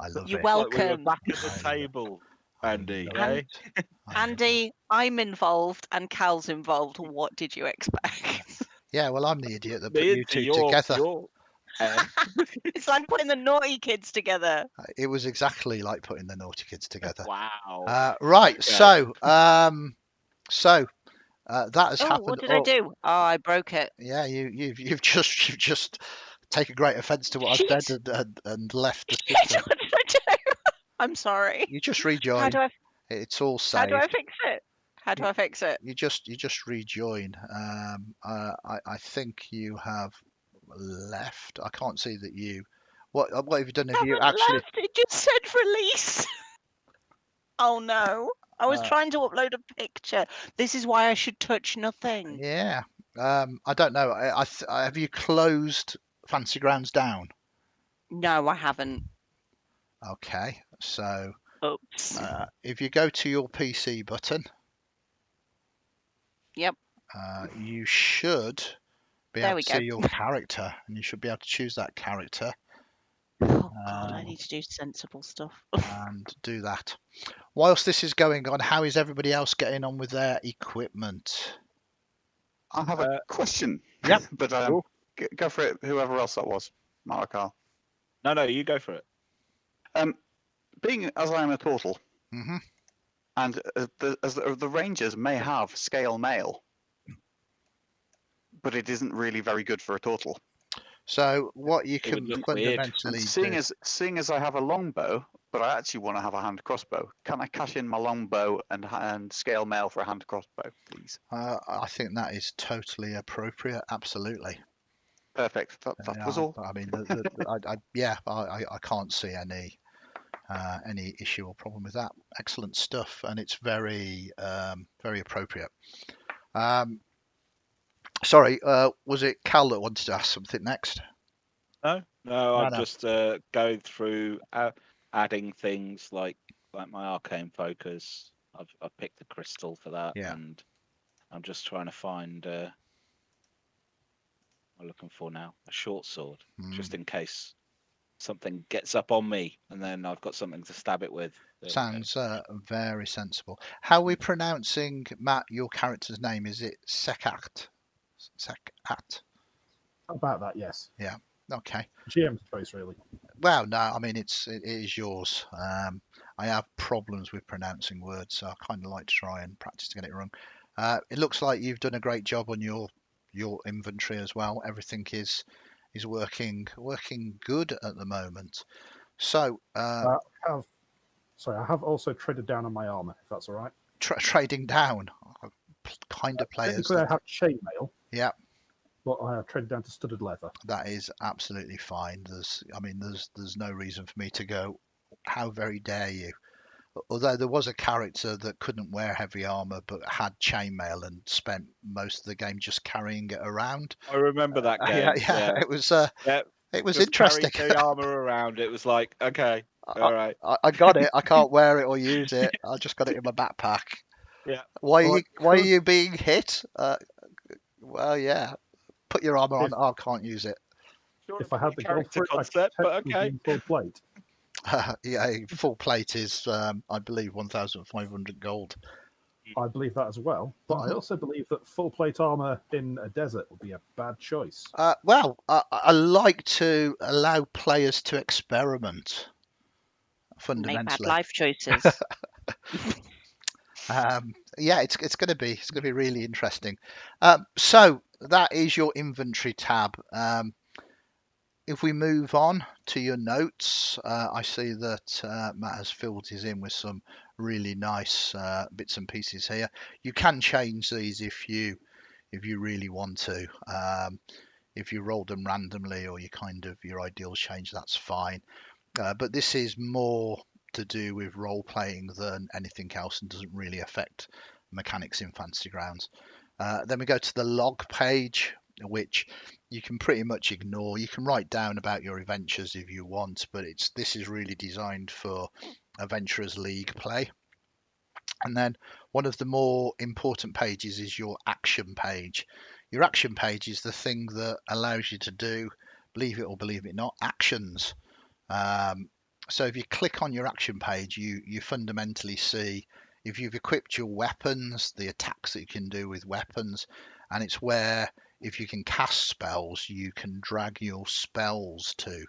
I love You're it. Like we were welcome. back at I the love it. table, Andy. I love Eh? it. I love it. Andy, I'm involved and Cal's involved. What did you expect? Yeah, well, I'm the idiot that put Me you into two your together. It's like putting the naughty kids together. It was exactly like putting the naughty kids together. Wow. Right, Okay. so that has Oh, happened. what did I do? Oh, I broke it. Yeah, you've just taken great offence to what I've Shit. said and left the Shit, system. what did I do? I'm sorry. You just How rejoin. do I It's all how do I saved. fix it? How do I fix it? You just rejoin. I think you have left. I can't see that you. What have you done? Have you Haven't actually? left. It just said release. Oh no. I was Uh, trying to upload a picture. This is why I should touch nothing. Yeah. I don't know. Have you closed Fancy Grounds down? No, I haven't. Okay. So Oops. if you go to your PC button, Yep. you should be There able we to go. see your character, and you should be able to choose that character Oh god, I need to do sensible stuff. and do that. Whilst this is going on, how is everybody else getting on with their equipment? I have a question. Yep. But Cool. go for it. Whoever else that was, Mark. No, you go for it. Being as I am a turtle, Hmm. and the Rangers may have scale mail, but it isn't really very good for a turtle. So what you It can would look weird. And fundamentally seeing as I have a longbow, but I actually want to have a hand crossbow, can I cash in my longbow and scale mail for a hand crossbow, please? I think that is totally appropriate. Absolutely. Perfect. That was all. I mean, I can't see any issue or problem with that. Excellent stuff, and it's very appropriate. Sorry, was it Cal that wanted to ask something next? No, No, I'm no. just going through adding things like my arcane focus. I've picked the crystal for that, Yeah. and I'm just trying to find. I'm looking for now a short sword, just in case something gets up on me, and then I've got something to stab it with. There we go. Sounds very sensible. How are we pronouncing, Matt, your character's name? Is it Sekat? Sekat? About that, yes. Okay. GM's choice, really. Well, no, I mean it is yours. I have problems with pronouncing words, so I kind of like to try and practice to get it wrong. It looks like you've done a great job on your inventory as well. Everything is working good at the moment. So I have also traded down on my armor, if that's all right. trading down, kind of players. Technically, I have chainmail. Yeah. But I have traded down to studded leather. That is absolutely fine. There's no reason for me to go, how very dare you? Although there was a character that couldn't wear heavy armor but had chainmail and spent most of the game just carrying it around. I remember that game. Yeah. It was Yeah, it was just interesting. carrying the armor around. It was like, okay, all right. I got it. I can't wear it or use it. I just got it in my backpack. Yeah. Why are you being hit? Well, yeah. Put your armor on. I can't use it. Sure, If I had the gold character for it, concept, I but could okay. be full plate. Yeah, full plate is, I believe, 1,500 gold. I believe that as well. But I also believe that full plate armor in a desert would be a bad choice. Well, I like to allow players to experiment. Fundamentally, Make bad life choices. Yeah, it's going to be really interesting. So that is your inventory tab. If we move on to your notes, I see that Matt has filled his in with some really nice bits and pieces here. You can change these if you really want to. If you roll them randomly or your ideals change, that's fine. But this is more to do with role playing than anything else and doesn't really affect mechanics in Fantasy Grounds. Then we go to the log page, which you can pretty much ignore. You can write down about your adventures if you want, but this is really designed for Adventurers League play. And then one of the more important pages is your action page. Your action page is the thing that allows you to do, believe it or believe it not, actions. So if you click on your action page, you fundamentally see if you've equipped your weapons, the attacks that you can do with weapons, and it's where if you can cast spells, you can drag your spells to.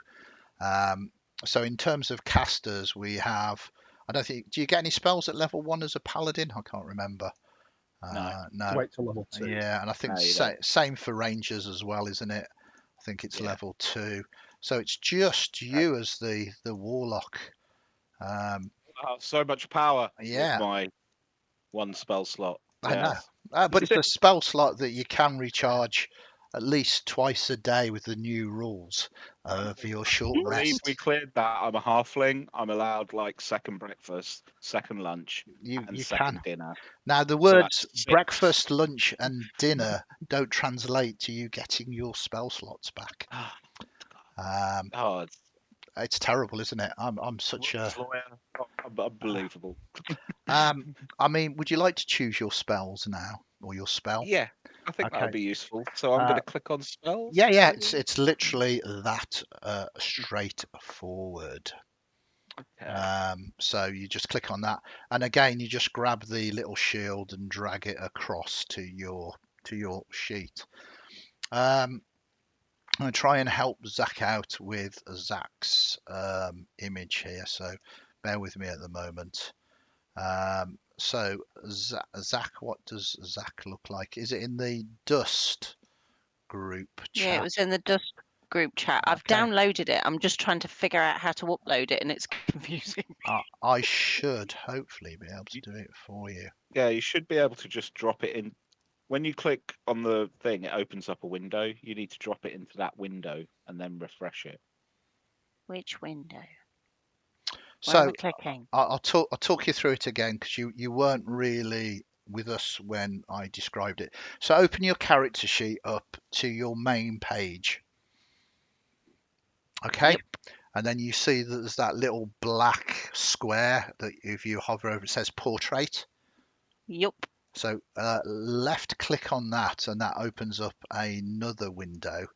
So in terms of casters, we have, I don't think, do you get any spells at level 1 as a paladin? I can't remember. No. Wait till level 2. Yeah, and I think No, same for rangers as well, isn't it? I think it's Yeah. level 2. So it's just you as the warlock. So much power Yeah. with my one spell slot. I know. Yes. But it's a spell slot that you can recharge at least twice a day with the new rules for your short I believe rest. we cleared that. I'm a halfling. I'm allowed like second breakfast, second lunch, and You second can. dinner. Now, the So words that's 6. breakfast, lunch, and dinner don't translate to you getting your spell slots back. Oh, It's terrible, isn't it? I'm such a. unbelievable. I mean, would you like to choose your spells now or your spell? Yeah, I think that Okay. would be useful. So I'm going to click on spells. Yeah, maybe? it's literally that straightforward. Okay. So you just click on that, and again, you just grab the little shield and drag it across to your sheet. I'm going to try and help Zach out with Zach's image here, so bear with me at the moment. So Zach, what does Zach look like? Is it in the Dust group chat? Yeah, it was in the Dust group chat. I've Okay. downloaded it. I'm just trying to figure out how to upload it, and it's confusing. I should hopefully be able to do it for you. Yeah, you should be able to just drop it in. When you click on the thing, it opens up a window. You need to drop it into that window and then refresh it. Which window? So Where am I clicking? I'll talk you through it again because you weren't really with us when I described it. So open your character sheet up to your main page. Okay. Yep. And then you see that there's that little black square that if you hover over it says portrait. Yup. So left click on that and that opens up another window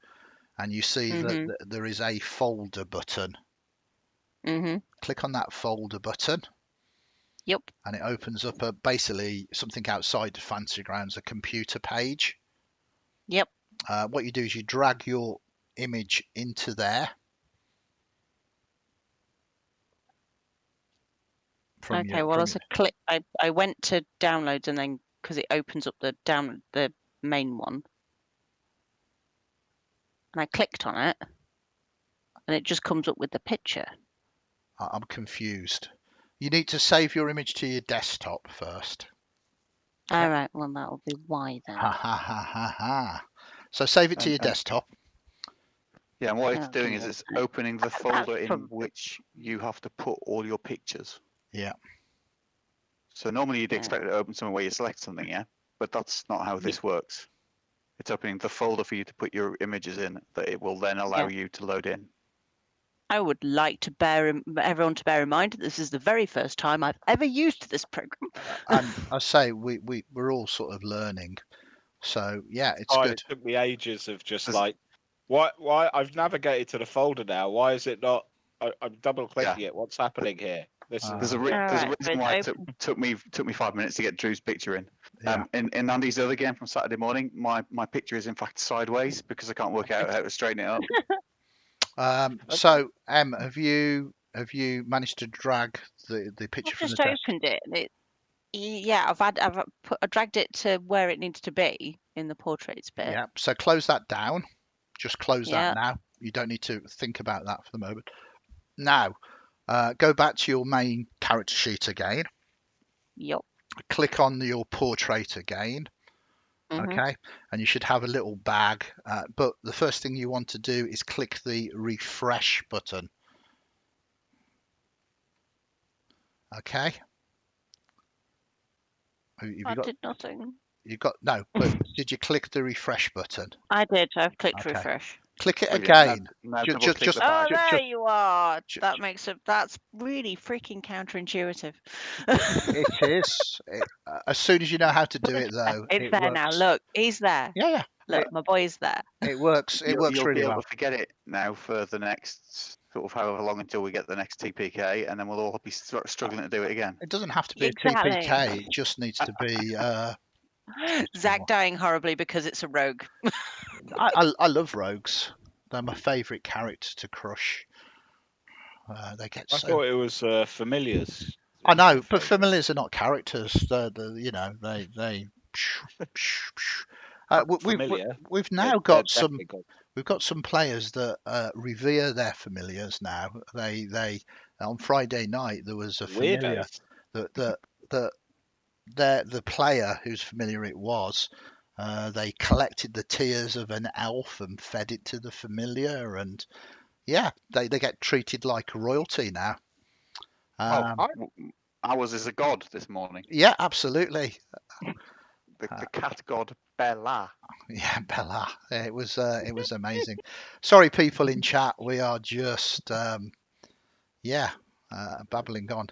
and you see that there is a folder button Mhm. Click on that folder button. Yep. And it opens up basically something outside Fantasy Grounds, a computer page. Yep. What you do is you drag your image into there. Okay. Well, as a click, I went to downloads and then because it opens up the main one, and I clicked on it, and it just comes up with the picture. I'm confused. You need to save your image to your desktop first. All right. Well, that'll be why then. Ha ha ha ha ha. So save it to your desktop. Yeah, and what it's Oh, doing give is me it's a minute. opening the That's folder in probably- which you have to put all your pictures. Yeah. So normally you'd Yeah. expect it to open somewhere where you select something, yeah? But that's not how this works. It's opening the folder for you to put your images in that it will then allow you to load in. I would like to everyone to bear in mind that this is the very first time I've ever used this program. And I say we're all sort of learning. So yeah, it's good. It took me ages of just There's- like, why? I've navigated to the folder now. Why is it not? I'm double clicking it. What's happening here? This is There's a Alright, reason but why it took me 5 minutes to get Drew's picture in. Yeah. In Andy's other game from Saturday morning, my picture is in fact sideways because I can't work out how to straighten it up. So have you managed to drag the picture I've from just the desk? opened it. Yeah, I've dragged it to where it needs to be in the portraits bit. Yeah. So close that down. Just close Yeah. that now. You don't need to think about that for the moment. Now, go back to your main character sheet again. Yep. Click on your portrait again. Mhm. Okay, and you should have a little bag. But the first thing you want to do is click the refresh button. Okay. I did nothing. You got no, but did you click the refresh button? I did. I've clicked Okay. refresh. Click it Brilliant. again. Now Ju- double just- click just- the Oh, badge. there you are. ju- That's really freaking counterintuitive. It is. As soon as you know how to do it, though, It's it there works. now. Look, he's there. Yeah, Look, my boy's there. it works. It works You'll really be able well. to get it now for the next sort of however long until we get the next TPK, and then we'll all be struggling to do it again. It doesn't have to be Exactly. a TPK. It just needs to be. Zach dying horribly because it's a rogue. I love rogues. They're my favourite character to crush. They get I so. thought it was familiars. I know, but familiars are not characters. You know, they. Familiar. We've now got some. We've got some players that revere their familiars now. They on Friday night there was a familiar Weirdos. that the player whose familiar it was. They collected the tears of an elf and fed it to the familiar, and yeah, they get treated like royalty now. Ours is a god this morning. Yeah, absolutely. The cat god Bella. Yeah, Bella. It was amazing. Sorry, people in chat. We are just babbling on.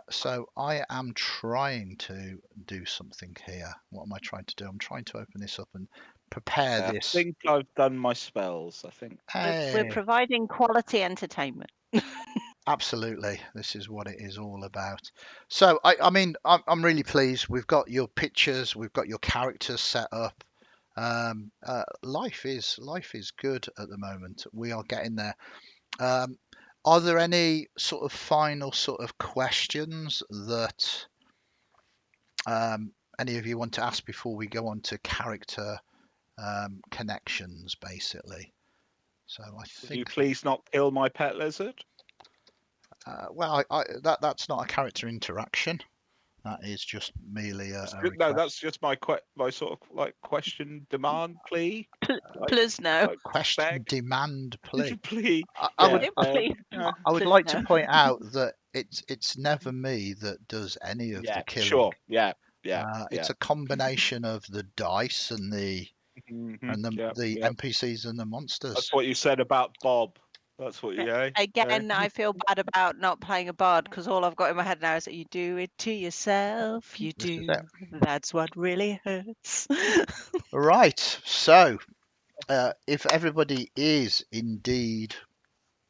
So I am trying to do something here. What am I trying to do? I'm trying to open this up and prepare this. I think I've done my spells. I think. We're providing quality entertainment. Absolutely, this is what it is all about. So I mean, I'm really pleased. We've got your pictures, we've got your characters set up. Life is good at the moment. We are getting there. Are there any sort of final sort of questions that any of you want to ask before we go on to character connections, basically? So I think. Will you please not kill my pet lizard? Well, that's not a character interaction. That is just merely a request. No, that's just my sort of like question, demand, plea. Please no. Question, beg. demand, plea. Plea. I would Please like no. to point out that it's never me that does any of the killing. Sure. Yeah. It's a combination of the dice and the NPCs and the monsters. That's what you said about Bob. That's what you Again, I feel bad about not playing a bard because all I've got in my head now is that you do it to yourself. You This is do. it. That's what really hurts. Right. So, if everybody is indeed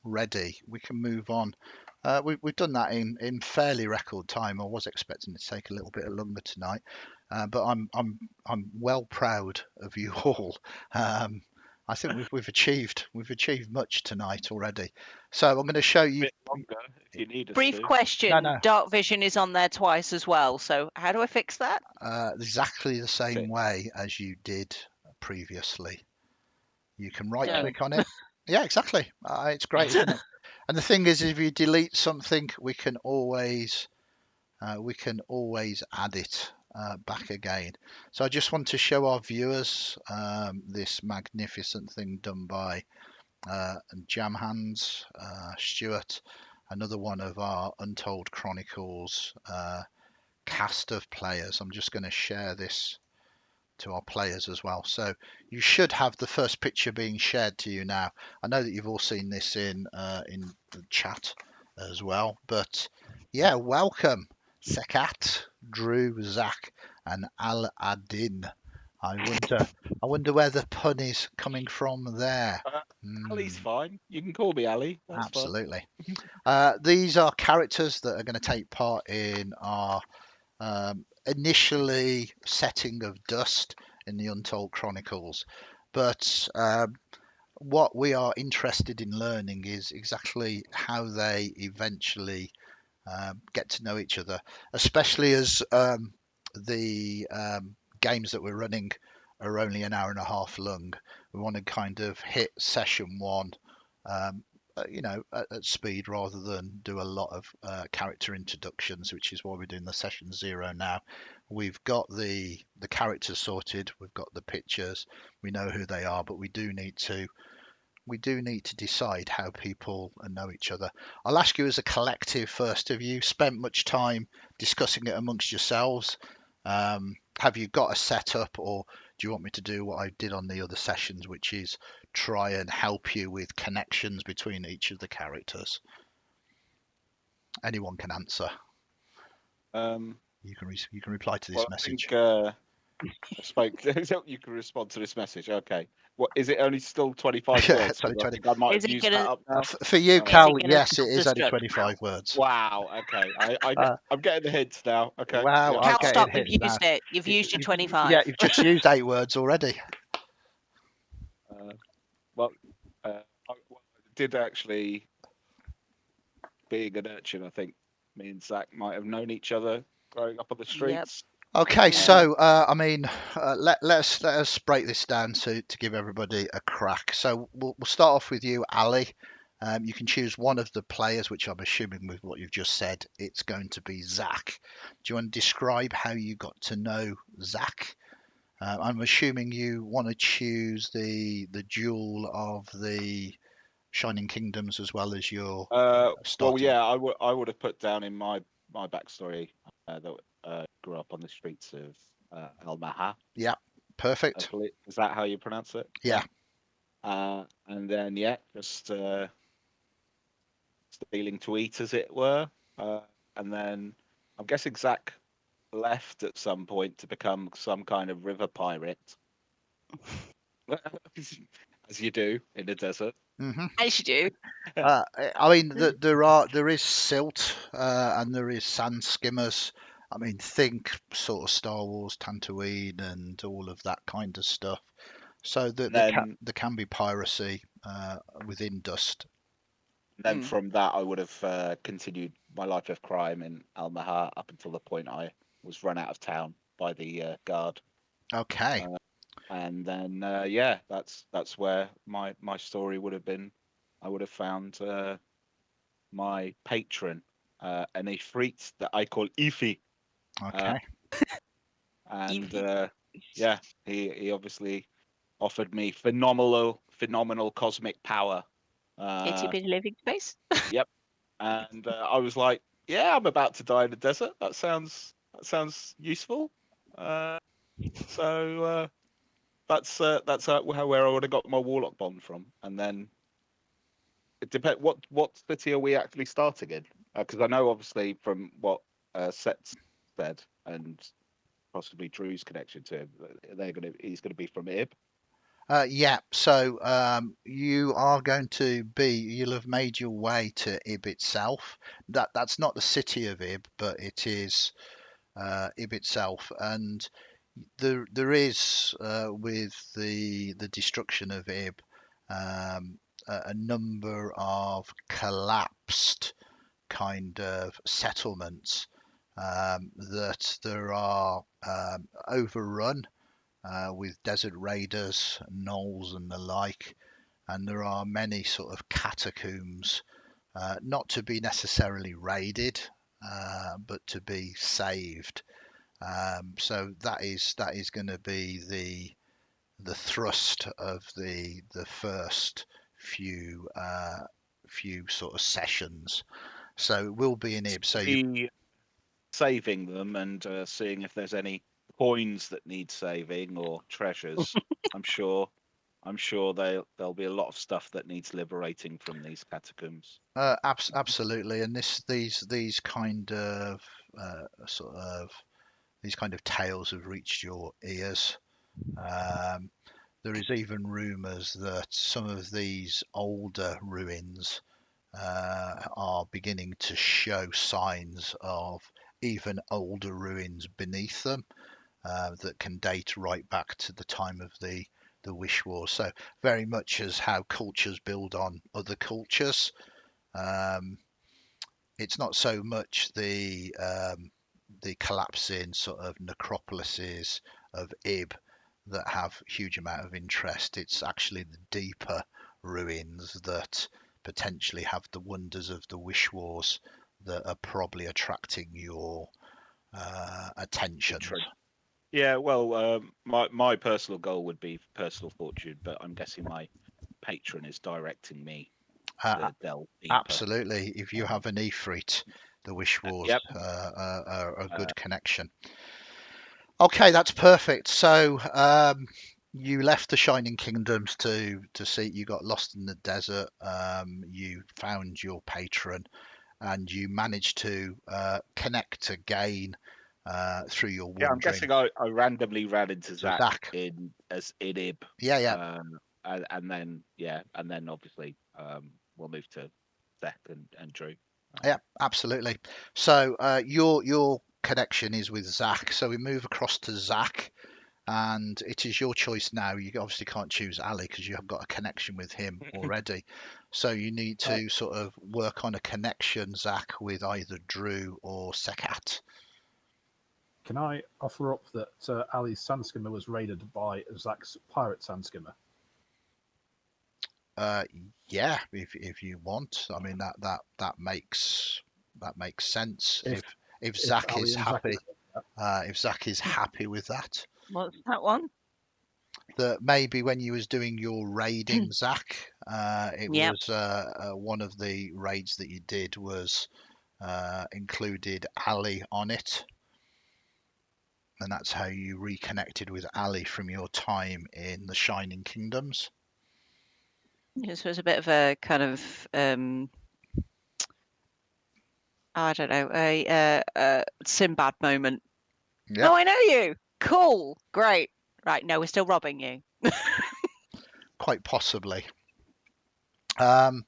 ready, we can move on. We've done that in fairly record time. I was expecting it to take a little bit longer tonight, but I'm well proud of you all. I think we've achieved much tonight already. So I'm going to show A you. bit longer if you need us Brief to. question. No. Dark vision is on there twice as well. So how do I fix that? Exactly the same Sit. way as you did previously. You can Done. right click on it. Yeah, exactly. It's great, isn't it? And the thing is, if you delete something, we can always add it back again. So I just want to show our viewers this magnificent thing done by Jam Hands, Stuart, another one of our Untold Chronicles cast of players. I'm just going to share this to our players as well. So you should have the first picture being shared to you now. I know that you've all seen this in the chat as well, but yeah, welcome Sekat, Drew, Zach, and Al Adin. I wonder where the pun is coming from there. Ali's fine. You can call me Ali. That's Absolutely. These are characters that are going to take part in our initially setting of Dust in the Untold Chronicles. But what we are interested in learning is exactly how they eventually get to know each other, especially as the games that we're running are only an hour and a half long. We want to kind of hit session one, at speed rather than do a lot of character introductions, which is why we're doing the session 0 now. We've got the characters sorted, we've got the pictures, we know who they are, but we do need to decide how people know each other. I'll ask you as a collective first, have you spent much time discussing it amongst yourselves? Have you got a setup, or do you want me to do what I did on the other sessions, which is try and help you with connections between each of the characters? Anyone can answer. fine. You can reply to this Well, message. I think I spoke. You can respond to this message. Okay. What is it? Only still 25 Yeah, words? it's only 'Cause I 20. think I might Is have it used gonna- that up now. For you, Is it Cal, gonna yes, it stop is the only struck? 25 words. Wow. Okay. Uh, I'm getting the hints now. Okay. Wow, Yeah. I'm Cal, getting stop. You've hits now. used it. You've used your Yeah, 25. you've just used 8 words already. Well, I did actually, being an urchin, I think me and Zach might have known each other growing up on the Yep. streets. Okay, Yeah. so let us break this down to give everybody a crack. So we'll start off with you, Ali. You can choose one of the players, which I'm assuming with what you've just said, it's going to be Zach. Do you want to describe how you got to know Zach? I'm assuming you want to choose the jewel of the Shining Kingdoms as well as your Well, starting. yeah, I would have put down in my backstory that grew up on the streets of El Maha. I Perfect. believe. Is that how you pronounce it? Yeah. And then just stealing to eat, as it were. And then I'm guessing Zach left at some point to become some kind of river pirate, as you do in the desert. hmm As you do. I mean, there is silt and there is sand skimmers. I mean, think sort of Star Wars, Tatooine, and all of that kind of stuff. So Then there can be piracy within Dust. Then from that, I would have continued my life of crime in Al Maha up until the point I was run out of town by the guard. Okay. And then that's where my story would have been. I would have found my patron, an Ifrit that I call Ifi. Okay. And he obviously offered me phenomenal cosmic power. Itty bitty living space. Yep. And I was like, yeah, I'm about to die in the desert. That sounds useful. So that's where I would have got my warlock bond from. And then it depends what city are we actually starting in? Because I know obviously from what Set said and possibly Drew's connection to him, he's gonna be from Ib. Yeah, so you are going to you'll have made your way to Ib itself. That's not the city of Ib, but it is Ib itself. And there is, with the destruction of Ib, a number of collapsed kind of settlements that there are overrun with desert raiders, gnolls, and the like. And there are many sort of catacombs, not to be necessarily raided, but to be saved. So that is going to be the thrust of the first few sort of sessions. So it will be in Ib. So you Be saving them and seeing if there's any coins that need saving or treasures. I'm sure there'll be a lot of stuff that needs liberating from these catacombs. absolutely, and these kind of sort of these kind of tales have reached your ears. There is even rumours that some of these older ruins are beginning to show signs of even older ruins beneath them that can date right back to the time of the Wish Wars. So very much as how cultures build on other cultures. It's not so much the collapsing sort of necropolises of Ib that have huge amount of interest. It's actually the deeper ruins that potentially have the wonders of the Wish Wars that are probably attracting your attention. Yeah, well, my personal goal would be personal fortune, but I'm guessing my patron is directing me to delve deeper. Absolutely. If you have an Ifrit, the Wish Wars Yep. are a good connection. Okay, that's perfect. So you left the Shining Kingdoms to see. You got lost in the desert. You found your patron, and you managed to connect again through your wandering. Yeah, I'm guessing I randomly ran into Zach in Ib. Yeah. And then obviously we'll move to Zach and Drew. Yeah, absolutely. So your connection is with Zach. So we move across to Zach, and it is your choice now. You obviously can't choose Ali because you have got a connection with him already. So you need to sort of work on a connection, Zach, with either Drew or Sekat. Can I offer up that Ali's Sandskimmer was raided by Zach's pirate Sandskimmer? Yeah, if you want. I mean that makes sense. If Zach is happy, if Zach is happy with that. What's that one? That maybe when you was doing your raiding, Zach, it was one of the raids that you did was included Ali on it, and that's how you reconnected with Ali from your time in the Shining Kingdoms. Yeah, so it's a bit of a kind of I don't know, a Sinbad moment. Yep. Oh, I know you. Cool, great. Right, no, we're still robbing you. Quite possibly. But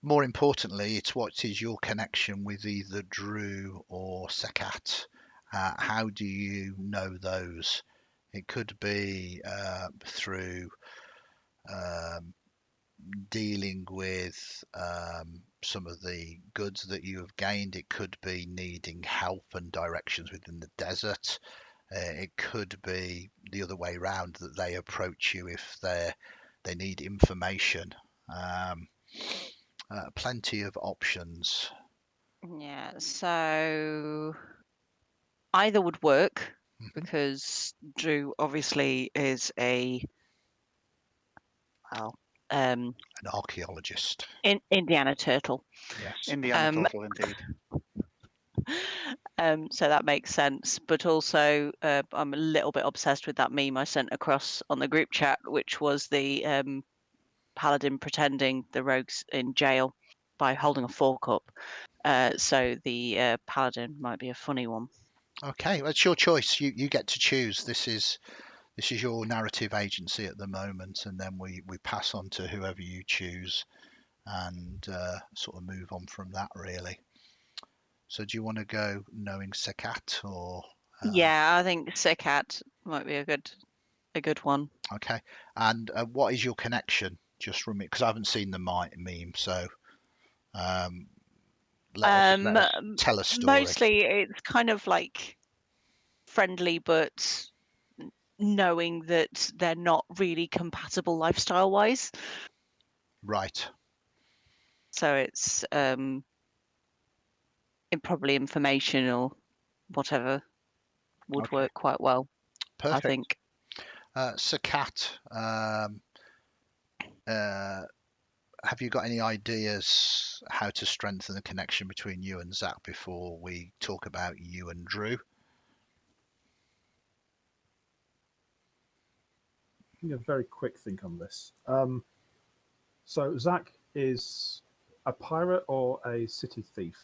more importantly, it's what is your connection with either Drew or Sekat? How do you know those? It could be through dealing with some of the goods that you have gained. It could be needing help and directions within the desert. It could be the other way around, that they approach you if they need information. Plenty of options. Yeah, so either would work because Drew obviously is an archaeologist. Indiana turtle. Yes. Indiana turtle indeed. So that makes sense. But also, I'm a little bit obsessed with that meme I sent across on the group chat, which was the paladin pretending the rogue's in jail by holding a fork up. So the paladin might be a funny one. Okay, well, it's your choice. You get to choose. This is This is your narrative agency at the moment, and then we pass on to whoever you choose, and sort of move on from that, really. So do you want to go knowing Sekat, or Yeah, I think Sekat might be a good one. okay? And what is your connection? Just from it, because I haven't seen the meme, so let us tell a story. Mostly it's kind of like friendly, but knowing that they're not really compatible lifestyle wise. Right. So it's probably information or whatever would Okay. work quite well, I Perfect. think. Sakat, have you got any ideas how to strengthen the connection between you and Zach before we talk about you and Drew? Give me a very quick think on this. So Zach is a pirate or a city thief,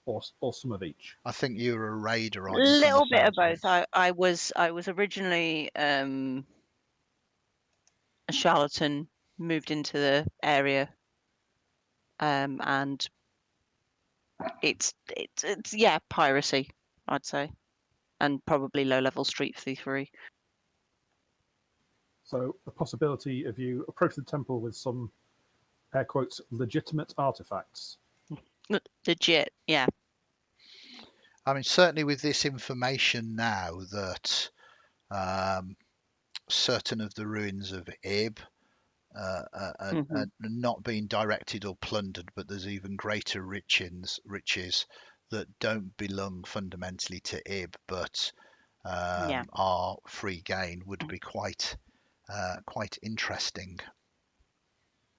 or some of each. I think you were a raider, A aren't you? From the little bit of sounds both. of it? I was originally a charlatan, moved into the area, and it's yeah, piracy, I'd say, and probably low level street thievery. So the possibility of you approaching the temple with some air quotes legitimate artifacts. Legit, yeah. I mean, certainly with this information now that certain of the ruins of Ib are not being directed or plundered, but there's even greater riches that don't belong fundamentally to Ib, but Yeah. are free gain, would be quite interesting.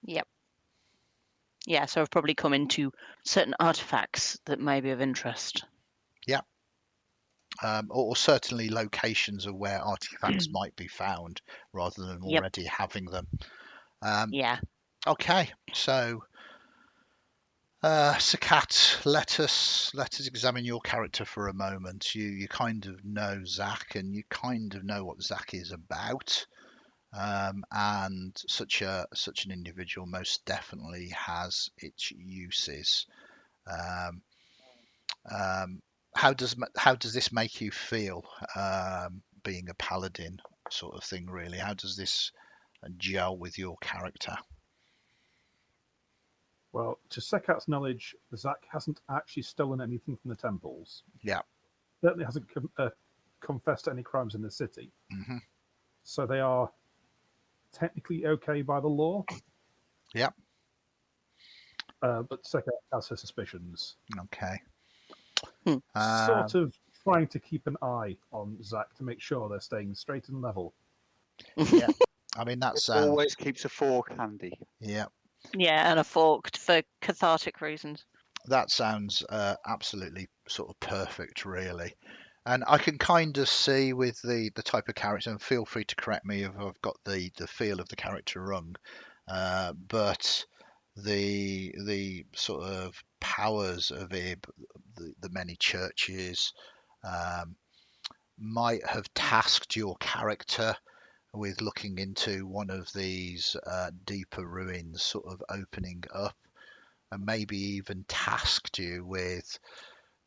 Yep. Yeah, so I've probably come into certain artifacts that may be of interest. Yeah. Or certainly locations of where artifacts might be found rather than Yep. already having them. Yeah. Okay, so Sakat, let us examine your character for a moment. You kind of know Zach, and you kind of know what Zach is about. And such an individual most definitely has its uses. Um, how does this make you feel, being a paladin sort of thing? Really, how does this gel with your character? Well, to Sekat's knowledge, Zach hasn't actually stolen anything from the temples. Yeah. Certainly hasn't confessed to any crimes in the city. Mm-hmm. So they are technically okay by the law. Yep. But Sekat has her suspicions. Okay. Sort of trying to keep an eye on Zach to make sure they're staying straight and level. Yeah. I mean, that sounds. Always keeps a fork handy. Yeah. Yeah, and a fork for cathartic reasons. That sounds absolutely sort of perfect, really. And I can kind of see with the type of character, and feel free to correct me if I've got the feel of the character wrong, but the sort of powers of Ib, the many churches, might have tasked your character with looking into one of these deeper ruins, sort of opening up, and maybe even tasked you with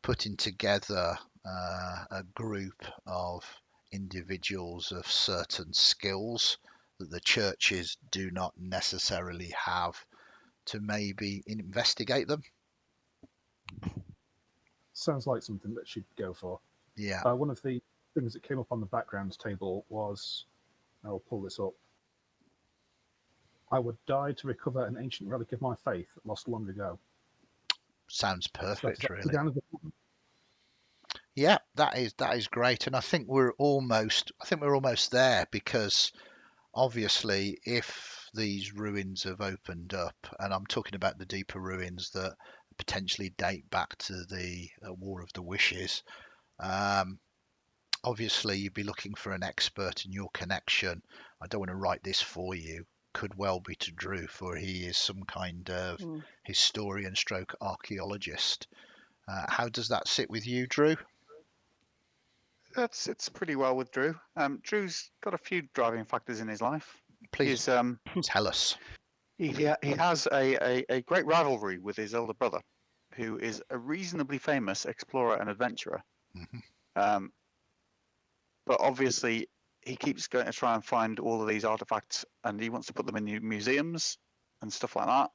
putting together a group of individuals of certain skills that the churches do not necessarily have to maybe investigate them. Sounds like something that she'd go for. Yeah. One of the things that came up on the background table was, I'll pull this up. I would die to recover an ancient relic of my faith lost long ago. Sounds perfect, So really. Yeah, that is great, and I think we're almost there, because obviously if these ruins have opened up, and I'm talking about the deeper ruins that potentially date back to the War of the Wishes, obviously you'd be looking for an expert, in your connection, I don't want to write this for you, could well be to Drew, for he is some kind of historian stroke archaeologist. How does that sit with you, Drew? It's pretty well with Drew. Drew's got a few driving factors in his life. Please He's tell us. he has a great rivalry with his older brother, who is a reasonably famous explorer and adventurer. Mhm. But obviously, he keeps going to try and find all of these artifacts, and he wants to put them in museums and stuff like that.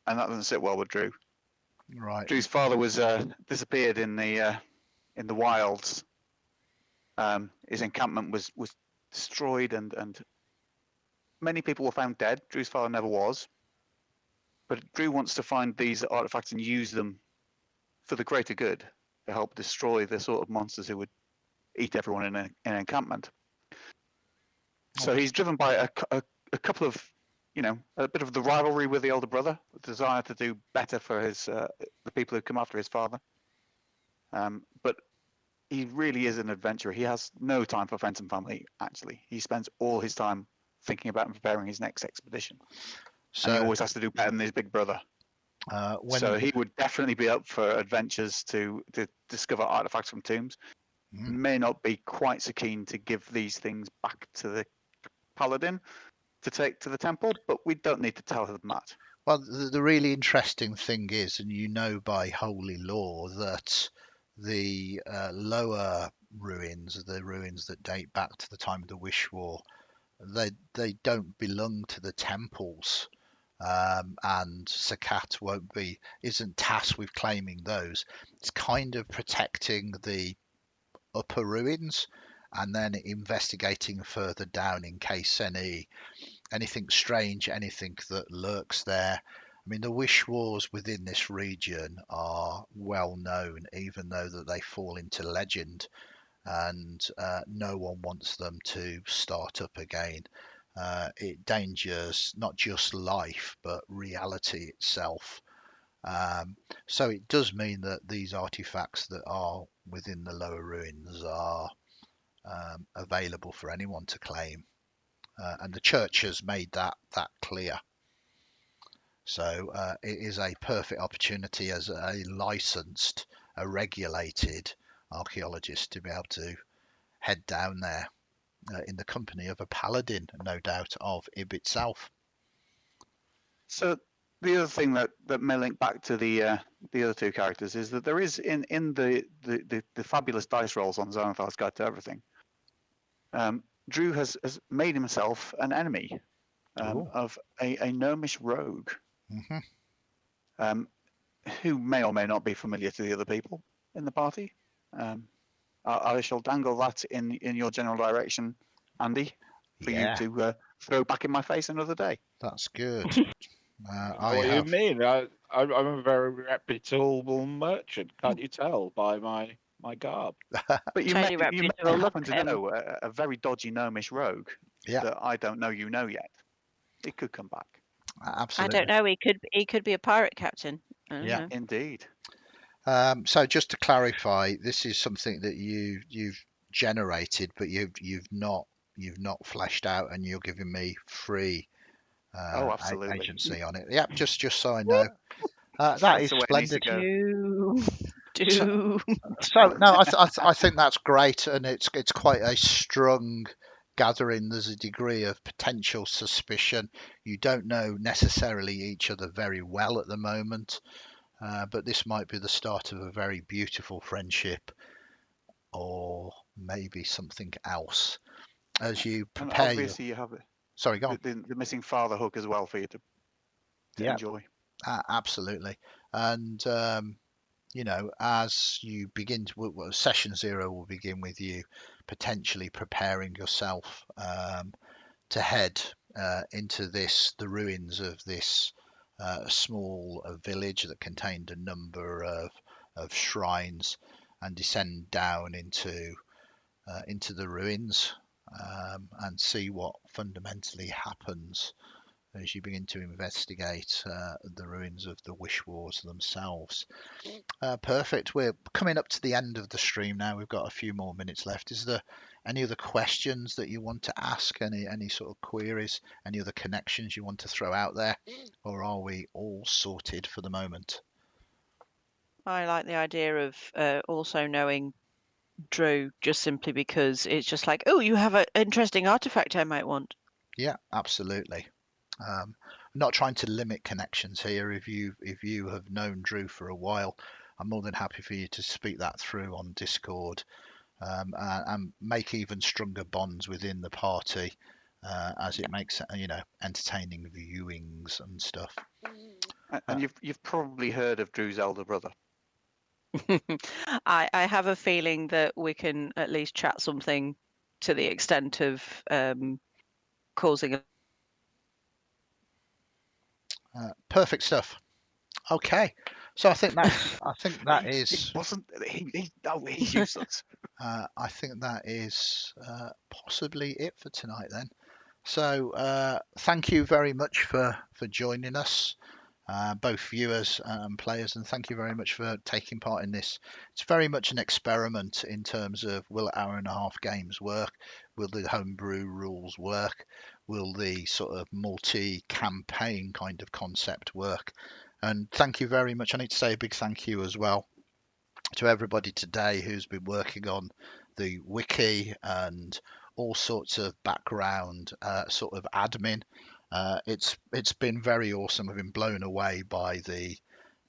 And that doesn't sit well with Drew. Right. Drew's father was disappeared in the wilds. His encampment was destroyed, and many people were found dead. Drew's father never was. But Drew wants to find these artifacts and use them for the greater good to help destroy the sort of monsters who would eat everyone in an encampment. So he's driven by a couple of, a bit of the rivalry with the older brother, the desire to do better for the people who come after his father. But he really is an adventurer. He has no time for friends and family, actually. He spends all his time thinking about and preparing his next expedition. And he So always has to do better than his big brother. So he would definitely be up for adventures to discover artifacts from tombs. May not be quite so keen to give these things back to the paladin to take to the temple, but we don't need to tell him that. Well, the really interesting thing is, and you know by holy law, that the lower ruins, the ruins that date back to the time of the Wish War, they don't belong to the temples. And Sakat isn't tasked with claiming those. It's kind of protecting the upper ruins and then investigating further down in case anything strange, anything that lurks there. I mean, the Wish Wars within this region are well known, even though that they fall into legend, and no one wants them to start up again. It endangers not just life, but reality itself. So it does mean that these artifacts that are within the lower ruins are available for anyone to claim. And the church has made that clear. So it is a perfect opportunity as a licensed, a regulated archaeologist to be able to head down there in the company of a paladin, no doubt, of Ib itself. So the other thing that may link back to the other two characters is that there is in the fabulous dice rolls on Xanathar's Guide to Everything. Drew has made himself an enemy of a gnomish rogue, who may or may not be familiar to the other people in the party. I shall dangle that in your general direction, Andy, for you to throw back in my face another day. That's good. What do you mean? I'm a very reputable merchant. Can't you tell by my garb? But you Totally may reputable. happen to know a very dodgy gnomish rogue that I don't know you know yet. It could come back. Absolutely. I don't know. He could be a pirate captain. I don't know. Indeed. So just to clarify, this is something that you've generated, but you've not fleshed out, and you're giving me free absolutely. agency on it. Yep, just so I know. That is splendid. So no, I think that's great, and it's quite a strong gathering. There's a degree of potential suspicion. You don't know necessarily each other very well at the moment, but this might be the start of a very beautiful friendship, or maybe something else. As you prepare, and obviously you have sorry, go on. The missing father hook as well for you to enjoy. Absolutely, and as you begin to, session 0 will begin with you potentially preparing yourself to head into the ruins of this small village that contained a number of shrines, and descend down into the ruins and see what fundamentally happens as you begin to investigate the ruins of the Wish Wars themselves. Perfect. We're coming up to the end of the stream now. We've got a few more minutes left. Is there any other questions that you want to ask? Any sort of queries? Any other connections you want to throw out there? Or are we all sorted for the moment? I like the idea of also knowing Drew, just simply because it's just like, oh, you have an interesting artifact I might want. Yeah, absolutely. I'm not trying to limit connections here. If you have known Drew for a while, I'm more than happy for you to speak that through on Discord, and make even stronger bonds within the party, as it makes entertaining viewings and stuff. And you've probably heard of Drew's elder brother. I have a feeling that we can at least chat something to the extent of causing a Perfect stuff. Okay, so I think that It is wasn't. He's useless. I think that is possibly it for tonight then. So thank you very much for joining us, both viewers and players, and thank you very much for taking part in this. It's very much an experiment in terms of, will hour and a half games work? Will the homebrew rules work? Will the sort of multi-campaign kind of concept work? And thank you very much. I need to say a big thank you as well to everybody today who's been working on the wiki and all sorts of background sort of admin. It's been very awesome. I've been blown away by the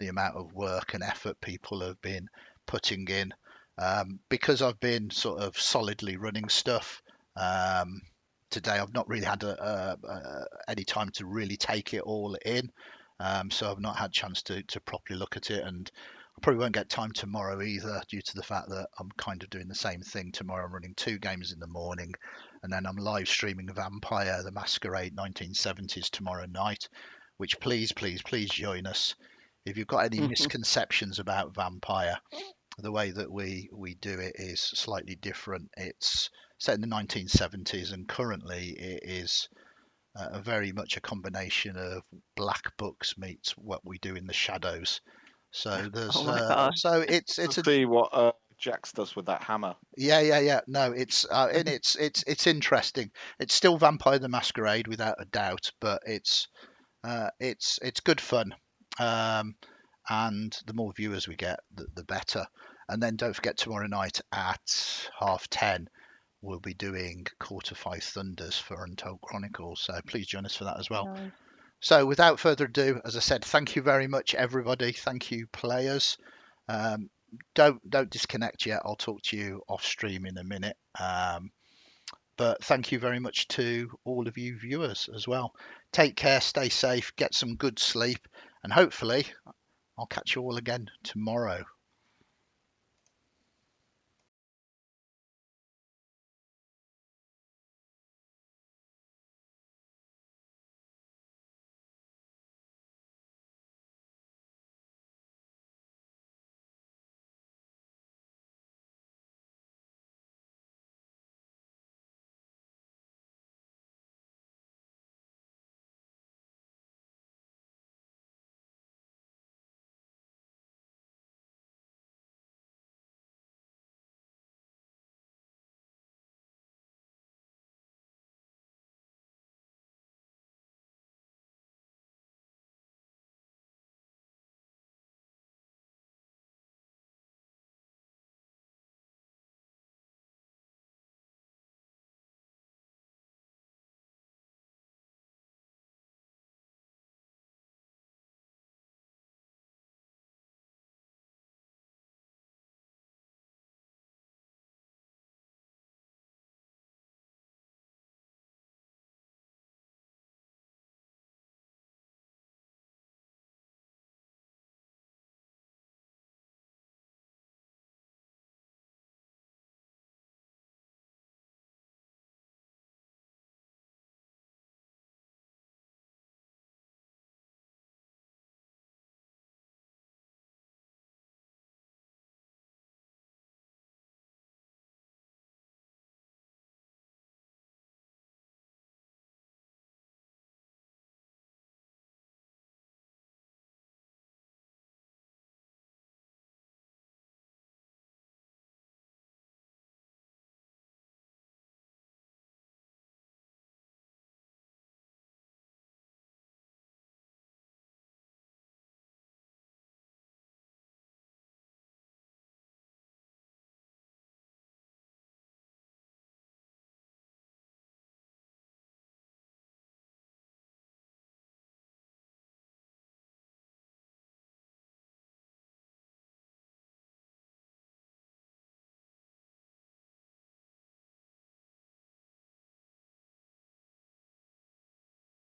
amount of work and effort people have been putting in, because I've been sort of solidly running stuff. Today I've not really had any time to really take it all in, so I've not had a chance to properly look at it, and I probably won't get time tomorrow either, due to the fact that I'm kind of doing the same thing tomorrow. I'm running 2 games in the morning, and then I'm live streaming Vampire the Masquerade 1970s tomorrow night, which please join us. If you've got any misconceptions about Vampire, the way that we do it is slightly different. It's set in the 1970s, and currently it is very much a combination of Black Books meets What We Do in the Shadows. So there's Oh my gosh. so it's Let's a see what Jax does with that hammer. yeah. No, it's and it's interesting. It's still Vampire the Masquerade without a doubt, but it's good fun. And the more viewers we get, the better. And then don't forget, tomorrow night at 10:30, we'll be doing Quarter 5 Thunders for Untold Chronicles. So please join us for that as well. Nice. So without further ado, as I said, thank you very much, everybody. Thank you, players. Don't disconnect yet. I'll talk to you off stream in a minute. But thank you very much to all of you viewers as well. Take care, stay safe, get some good sleep, and hopefully I'll catch you all again tomorrow.